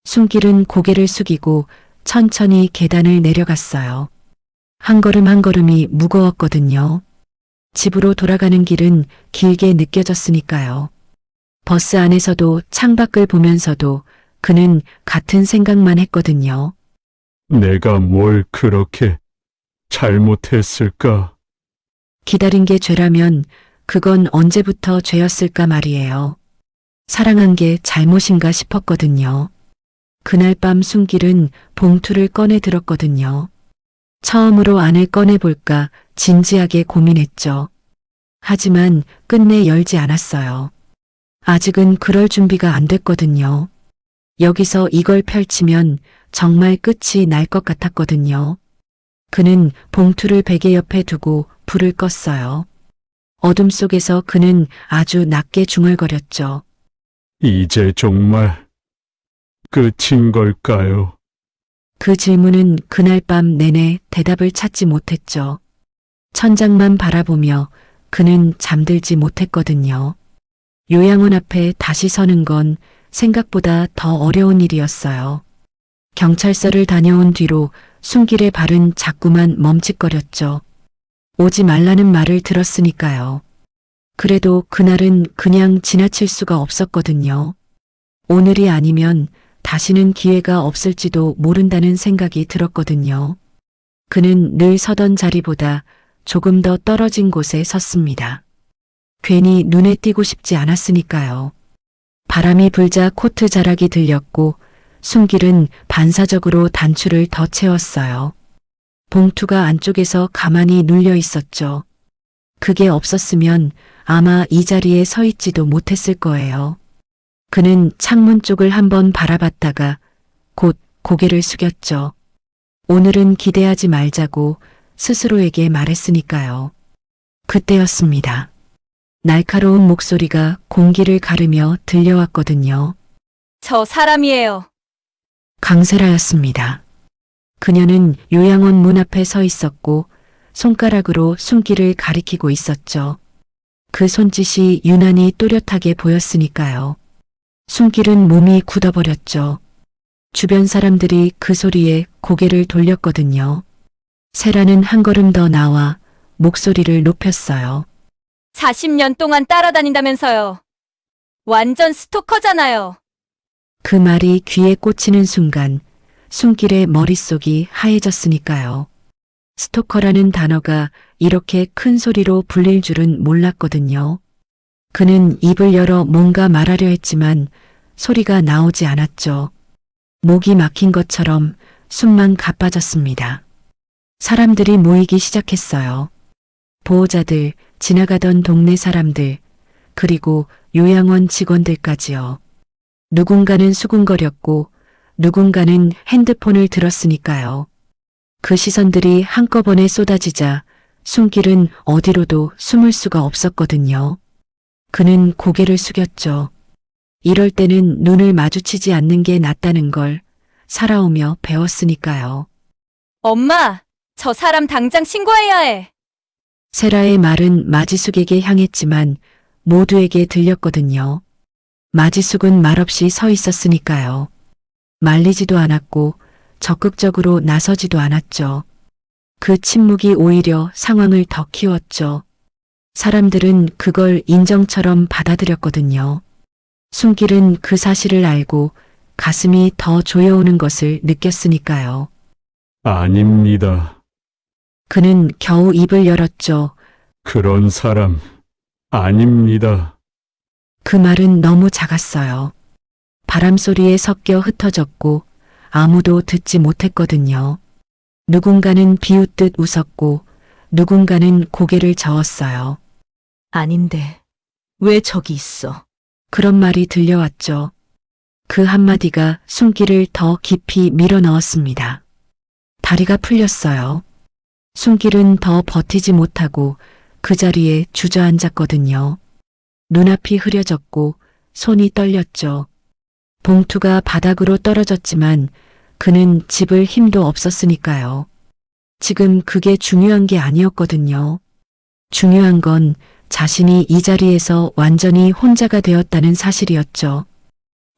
숨길은 고개를 숙이고 천천히 계단을 내려갔어요. 한 걸음 한 걸음이 무거웠거든요. 집으로 돌아가는 길은 길게 느껴졌으니까요. 버스 안에서도 창밖을 보면서도 그는 같은 생각만 했거든요. 내가 뭘 그렇게 잘못했을까? 기다린 게 죄라면 그건 언제부터 죄였을까 말이에요. 사랑한 게 잘못인가 싶었거든요. 그날 밤 숨길은 봉투를 꺼내 들었거든요. 처음으로 안을 꺼내볼까 진지하게 고민했죠. 하지만 끝내 열지 않았어요. 아직은 그럴 준비가 안 됐거든요. 여기서 이걸 펼치면 정말 끝이 날 것 같았거든요. 그는 봉투를 베개 옆에 두고 불을 껐어요. 어둠 속에서 그는 아주 낮게 중얼거렸죠. 이제 정말 끝인 걸까요? 그 질문은 그날 밤 내내 대답을 찾지 못했죠. 천장만 바라보며 그는 잠들지 못했거든요. 요양원 앞에 다시 서는 건 생각보다 더 어려운 일이었어요. 경찰서를 다녀온 뒤로 숨길의 발은 자꾸만 멈칫거렸죠. 오지 말라는 말을 들었으니까요. 그래도 그날은 그냥 지나칠 수가 없었거든요. 오늘이 아니면 다시는 기회가 없을지도 모른다는 생각이 들었거든요. 그는 늘 서던 자리보다 조금 더 떨어진 곳에 섰습니다. 괜히 눈에 띄고 싶지 않았으니까요. 바람이 불자 코트 자락이 들렸고 숨길은 반사적으로 단추를 더 채웠어요. 봉투가 안쪽에서 가만히 눌려 있었죠. 그게 없었으면 아마 이 자리에 서 있지도 못했을 거예요. 그는 창문 쪽을 한번 바라봤다가 곧 고개를 숙였죠. 오늘은 기대하지 말자고 스스로에게 말했으니까요. 그때였습니다. 날카로운 목소리가 공기를 가르며 들려왔거든요. 저 사람이에요. 강세라였습니다. 그녀는 요양원 문 앞에 서 있었고 손가락으로 숨길을 가리키고 있었죠. 그 손짓이 유난히 또렷하게 보였으니까요. 숨길은 몸이 굳어버렸죠. 주변 사람들이 그 소리에 고개를 돌렸거든요. 세라는 한 걸음 더 나와 목소리를 높였어요. 40년 동안 따라다닌다면서요. 완전 스토커잖아요. 그 말이 귀에 꽂히는 순간 숨길의 머릿속이 하얘졌으니까요. 스토커라는 단어가 이렇게 큰 소리로 불릴 줄은 몰랐거든요. 그는 입을 열어 뭔가 말하려 했지만 소리가 나오지 않았죠. 목이 막힌 것처럼 숨만 가빠졌습니다. 사람들이 모이기 시작했어요. 보호자들, 지나가던 동네 사람들, 그리고 요양원 직원들까지요. 누군가는 수군거렸고 누군가는 핸드폰을 들었으니까요. 그 시선들이 한꺼번에 쏟아지자 숨길은 어디로도 숨을 수가 없었거든요. 그는 고개를 숙였죠. 이럴 때는 눈을 마주치지 않는 게 낫다는 걸 살아오며 배웠으니까요. 엄마, 저 사람 당장 신고해야 해. 세라의 말은 마지숙에게 향했지만 모두에게 들렸거든요. 마지숙은 말없이 서 있었으니까요. 말리지도 않았고 적극적으로 나서지도 않았죠. 그 침묵이 오히려 상황을 더 키웠죠. 사람들은 그걸 인정처럼 받아들였거든요. 숨길은 그 사실을 알고 가슴이 더 조여오는 것을 느꼈으니까요. 아닙니다. 그는 겨우 입을 열었죠. 그런 사람 아닙니다. 그 말은 너무 작았어요. 바람 소리에 섞여 흩어졌고 아무도 듣지 못했거든요. 누군가는 비웃듯 웃었고 누군가는 고개를 저었어요. 아닌데, 왜 저기 있어? 그런 말이 들려왔죠. 그 한마디가 숨길을 더 깊이 밀어 넣었습니다. 다리가 풀렸어요. 숨길은 더 버티지 못하고 그 자리에 주저앉았거든요. 눈앞이 흐려졌고 손이 떨렸죠. 봉투가 바닥으로 떨어졌지만 그는 집을 힘도 없었으니까요. 지금 그게 중요한 게 아니었거든요. 중요한 건 자신이 이 자리에서 완전히 혼자가 되었다는 사실이었죠.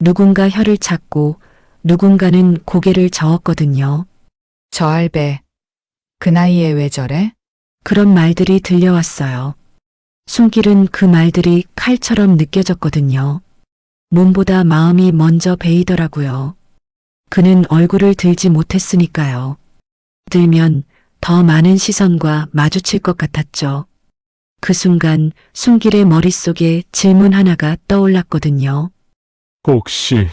누군가 혀를 찾고 누군가는 고개를 저었거든요. 저 할배, 그 나이에 왜 저래? 그런 말들이 들려왔어요. 숨길은 그 말들이 칼처럼 느껴졌거든요. 몸보다 마음이 먼저 베이더라고요. 그는 얼굴을 들지 못했으니까요. 들면 더 많은 시선과 마주칠 것 같았죠. 그 순간 숨길의 머릿속에 질문 하나가 떠올랐거든요. 혹시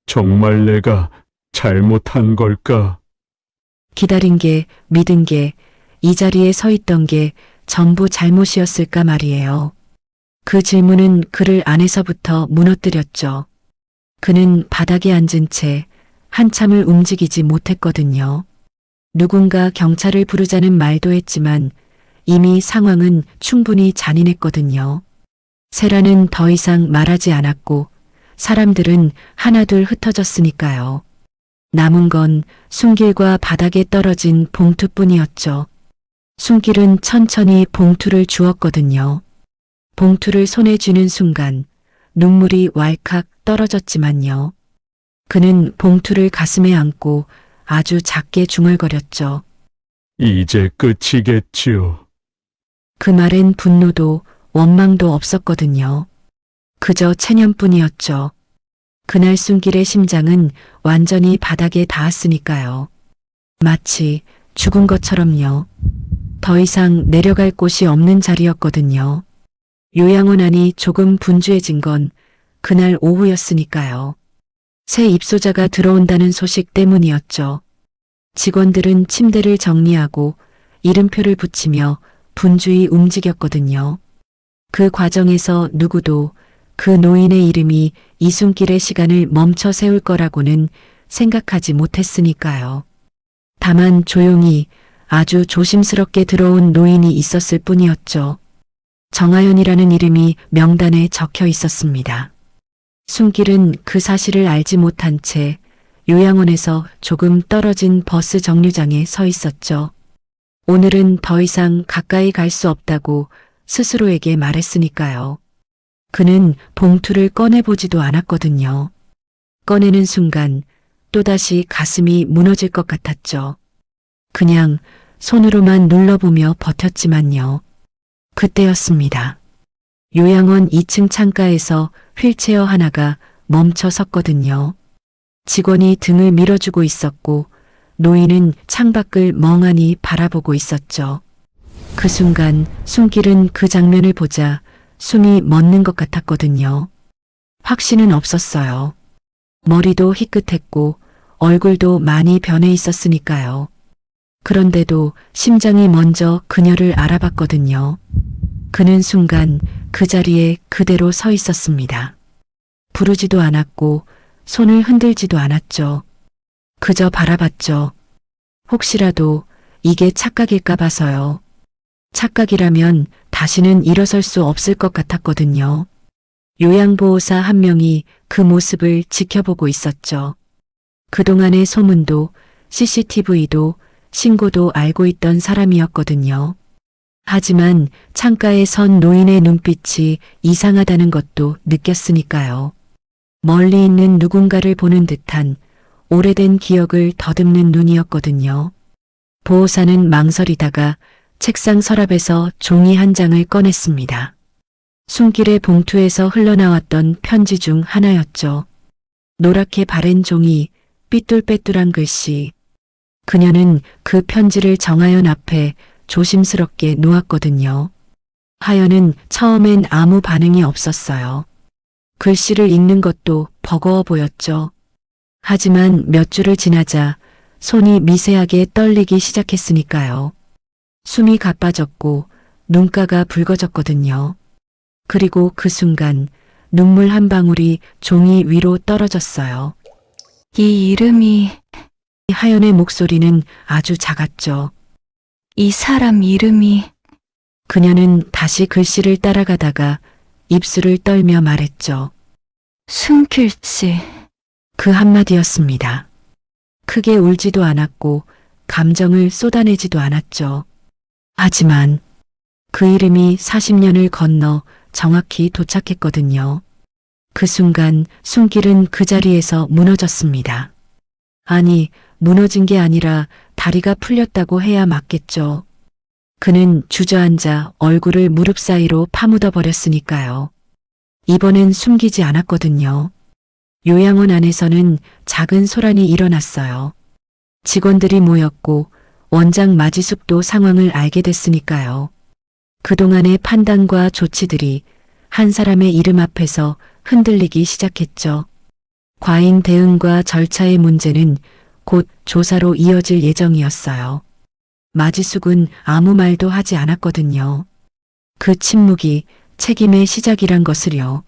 정말 내가 잘못한 걸까? 기다린 게, 믿은 게, 이 자리에 서 있던 게 전부 잘못이었을까 말이에요. 그 질문은 그를 안에서부터 무너뜨렸죠. 그는 바닥에 앉은 채 한참을 움직이지 못했거든요. 누군가 경찰을 부르자는 말도 했지만 이미 상황은 충분히 잔인했거든요. 세라는 더 이상 말하지 않았고 사람들은 하나둘 흩어졌으니까요. 남은 건 숨길과 바닥에 떨어진 봉투뿐이었죠. 숨길은 천천히 봉투를 주었거든요. 봉투를 손에 쥐는 순간 눈물이 왈칵 떨어졌지만요. 그는 봉투를 가슴에 안고 아주 작게 중얼거렸죠. 이제 끝이겠지요. 그 말엔 분노도 원망도 없었거든요. 그저 체념뿐이었죠. 그날 숨길의 심장은 완전히 바닥에 닿았으니까요. 마치 죽은 것처럼요. 더 이상 내려갈 곳이 없는 자리였거든요. 요양원 안이 조금 분주해진 건 그날 오후였으니까요. 새 입소자가 들어온다는 소식 때문이었죠. 직원들은 침대를 정리하고 이름표를 붙이며 분주히 움직였거든요. 그 과정에서 누구도 그 노인의 이름이 이 숨길의 시간을 멈춰 세울 거라고는 생각하지 못했으니까요. 다만 조용히 아주 조심스럽게 들어온 노인이 있었을 뿐이었죠. 정하연이라는 이름이 명단에 적혀 있었습니다. 숨길은 그 사실을 알지 못한 채 요양원에서 조금 떨어진 버스 정류장에 서 있었죠. 오늘은 더 이상 가까이 갈 수 없다고 스스로에게 말했으니까요. 그는 봉투를 꺼내보지도 않았거든요. 꺼내는 순간 또다시 가슴이 무너질 것 같았죠. 그냥 손으로만 눌러보며 버텼지만요. 그때였습니다. 요양원 2층 창가에서 휠체어 하나가 멈춰 섰거든요. 직원이 등을 밀어주고 있었고 노인은 창밖을 멍하니 바라보고 있었죠. 그 순간 숨길은 그 장면을 보자 숨이 멎는 것 같았거든요. 확신은 없었어요. 머리도 희끗했고 얼굴도 많이 변해 있었으니까요. 그런데도 심장이 먼저 그녀를 알아봤거든요. 그는 순간 그 자리에 그대로 서 있었습니다. 부르지도 않았고 손을 흔들지도 않았죠. 그저 바라봤죠. 혹시라도 이게 착각일까 봐서요. 착각이라면 다시는 일어설 수 없을 것 같았거든요. 요양보호사 한 명이 그 모습을 지켜보고 있었죠. 그동안의 소문도 CCTV도 신고도 알고 있던 사람이었거든요. 하지만 창가에 선 노인의 눈빛이 이상하다는 것도 느꼈으니까요. 멀리 있는 누군가를 보는 듯한 오래된 기억을 더듬는 눈이었거든요. 보호사는 망설이다가 책상 서랍에서 종이 한 장을 꺼냈습니다. 숨길의 봉투에서 흘러나왔던 편지 중 하나였죠. 노랗게 바랜 종이, 삐뚤빼뚤한 글씨. 그녀는 그 편지를 정하연 앞에 조심스럽게 놓았거든요. 하연은 처음엔 아무 반응이 없었어요. 글씨를 읽는 것도 버거워 보였죠. 하지만 몇 줄을 지나자 손이 미세하게 떨리기 시작했으니까요. 숨이 가빠졌고 눈가가 붉어졌거든요. 그리고 그 순간 눈물 한 방울이 종이 위로 떨어졌어요. 이 이름이, 하연의 목소리는 아주 작았죠. 이 사람 이름이, 그녀는 다시 글씨를 따라가다가 입술을 떨며 말했죠. 숨길씨. 그 한마디였습니다. 크게 울지도 않았고 감정을 쏟아내지도 않았죠. 하지만 그 이름이 40년을 건너 정확히 도착했거든요. 그 순간 숨길은 그 자리에서 무너졌습니다. 아니, 무너진 게 아니라 다리가 풀렸다고 해야 맞겠죠. 그는 주저앉아 얼굴을 무릎 사이로 파묻어 버렸으니까요. 이번엔 숨기지 않았거든요. 요양원 안에서는 작은 소란이 일어났어요. 직원들이 모였고 원장 마지숙도 상황을 알게 됐으니까요. 그동안의 판단과 조치들이 한 사람의 이름 앞에서 흔들리기 시작했죠. 과잉 대응과 절차의 문제는 곧 조사로 이어질 예정이었어요. 마지숙은 아무 말도 하지 않았거든요. 그 침묵이 책임의 시작이란 것을요.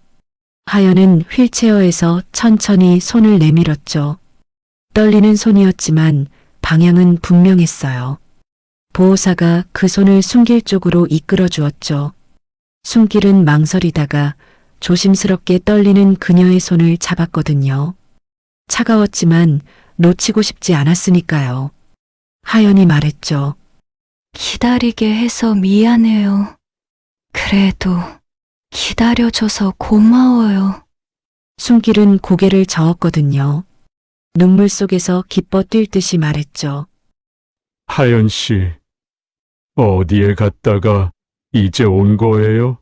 하연은 휠체어에서 천천히 손을 내밀었죠. 떨리는 손이었지만 방향은 분명했어요. 보호사가 그 손을 숨길 쪽으로 이끌어 주었죠. 숨길은 망설이다가 조심스럽게 떨리는 그녀의 손을 잡았거든요. 차가웠지만 놓치고 싶지 않았으니까요. 하연이 말했죠. 기다리게 해서 미안해요. 그래도 기다려줘서 고마워요. 숨길은 고개를 저었거든요. 눈물 속에서 기뻐 뛸 듯이 말했죠. 하연 씨, 어디에 갔다가 이제 온 거예요?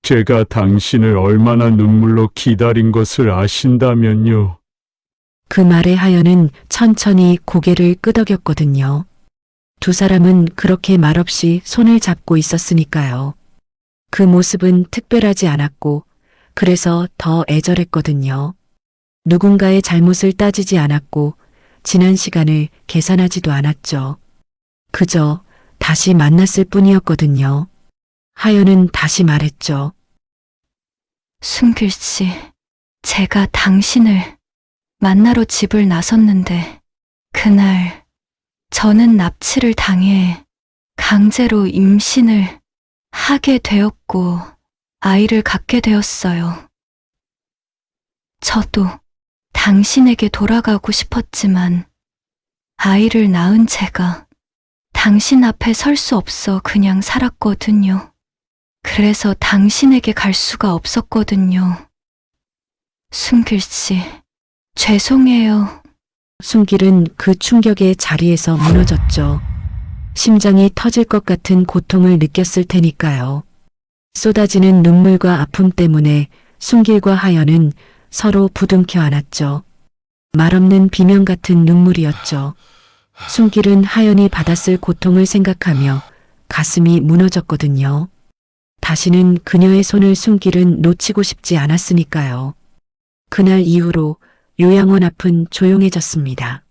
제가 당신을 얼마나 눈물로 기다린 것을 아신다면요. 그 말에 하연은 천천히 고개를 끄덕였거든요. 두 사람은 그렇게 말없이 손을 잡고 있었으니까요. 그 모습은 특별하지 않았고 그래서 더 애절했거든요. 누군가의 잘못을 따지지 않았고 지난 시간을 계산하지도 않았죠. 그저 다시 만났을 뿐이었거든요. 하연은 다시 말했죠. 숨길씨, 제가 당신을 만나러 집을 나섰는데 그날 저는 납치를 당해 강제로 임신을 하게 되었고 아이를 갖게 되었어요. 저도 당신에게 돌아가고 싶었지만 아이를 낳은 제가 당신 앞에 설 수 없어 그냥 살았거든요. 그래서 당신에게 갈 수가 없었거든요. 순길 씨, 죄송해요. 순길은 그 충격의 자리에서 무너졌죠. 심장이 터질 것 같은 고통을 느꼈을 테니까요. 쏟아지는 눈물과 아픔 때문에 순길과 하연은 서로 부둥켜 안았죠. 말없는 비명 같은 눈물이었죠. 순길은 하연이 받았을 고통을 생각하며 가슴이 무너졌거든요. 다시는 그녀의 손을 순길은 놓치고 싶지 않았으니까요. 그날 이후로 요양원 앞은 조용해졌습니다.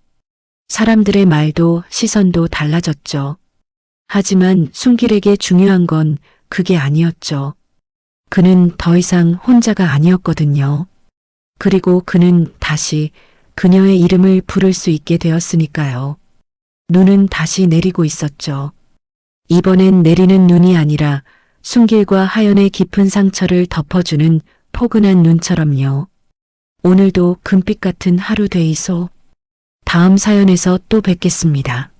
사람들의 말도 시선도 달라졌죠. 하지만 순길에게 중요한 건 그게 아니었죠. 그는 더 이상 혼자가 아니었거든요. 그리고 그는 다시 그녀의 이름을 부를 수 있게 되었으니까요. 눈은 다시 내리고 있었죠. 이번엔 내리는 눈이 아니라 순길과 하연의 깊은 상처를 덮어주는 포근한 눈처럼요. 오늘도 금빛 같은 하루 되이소. 다음 사연에서 또 뵙겠습니다.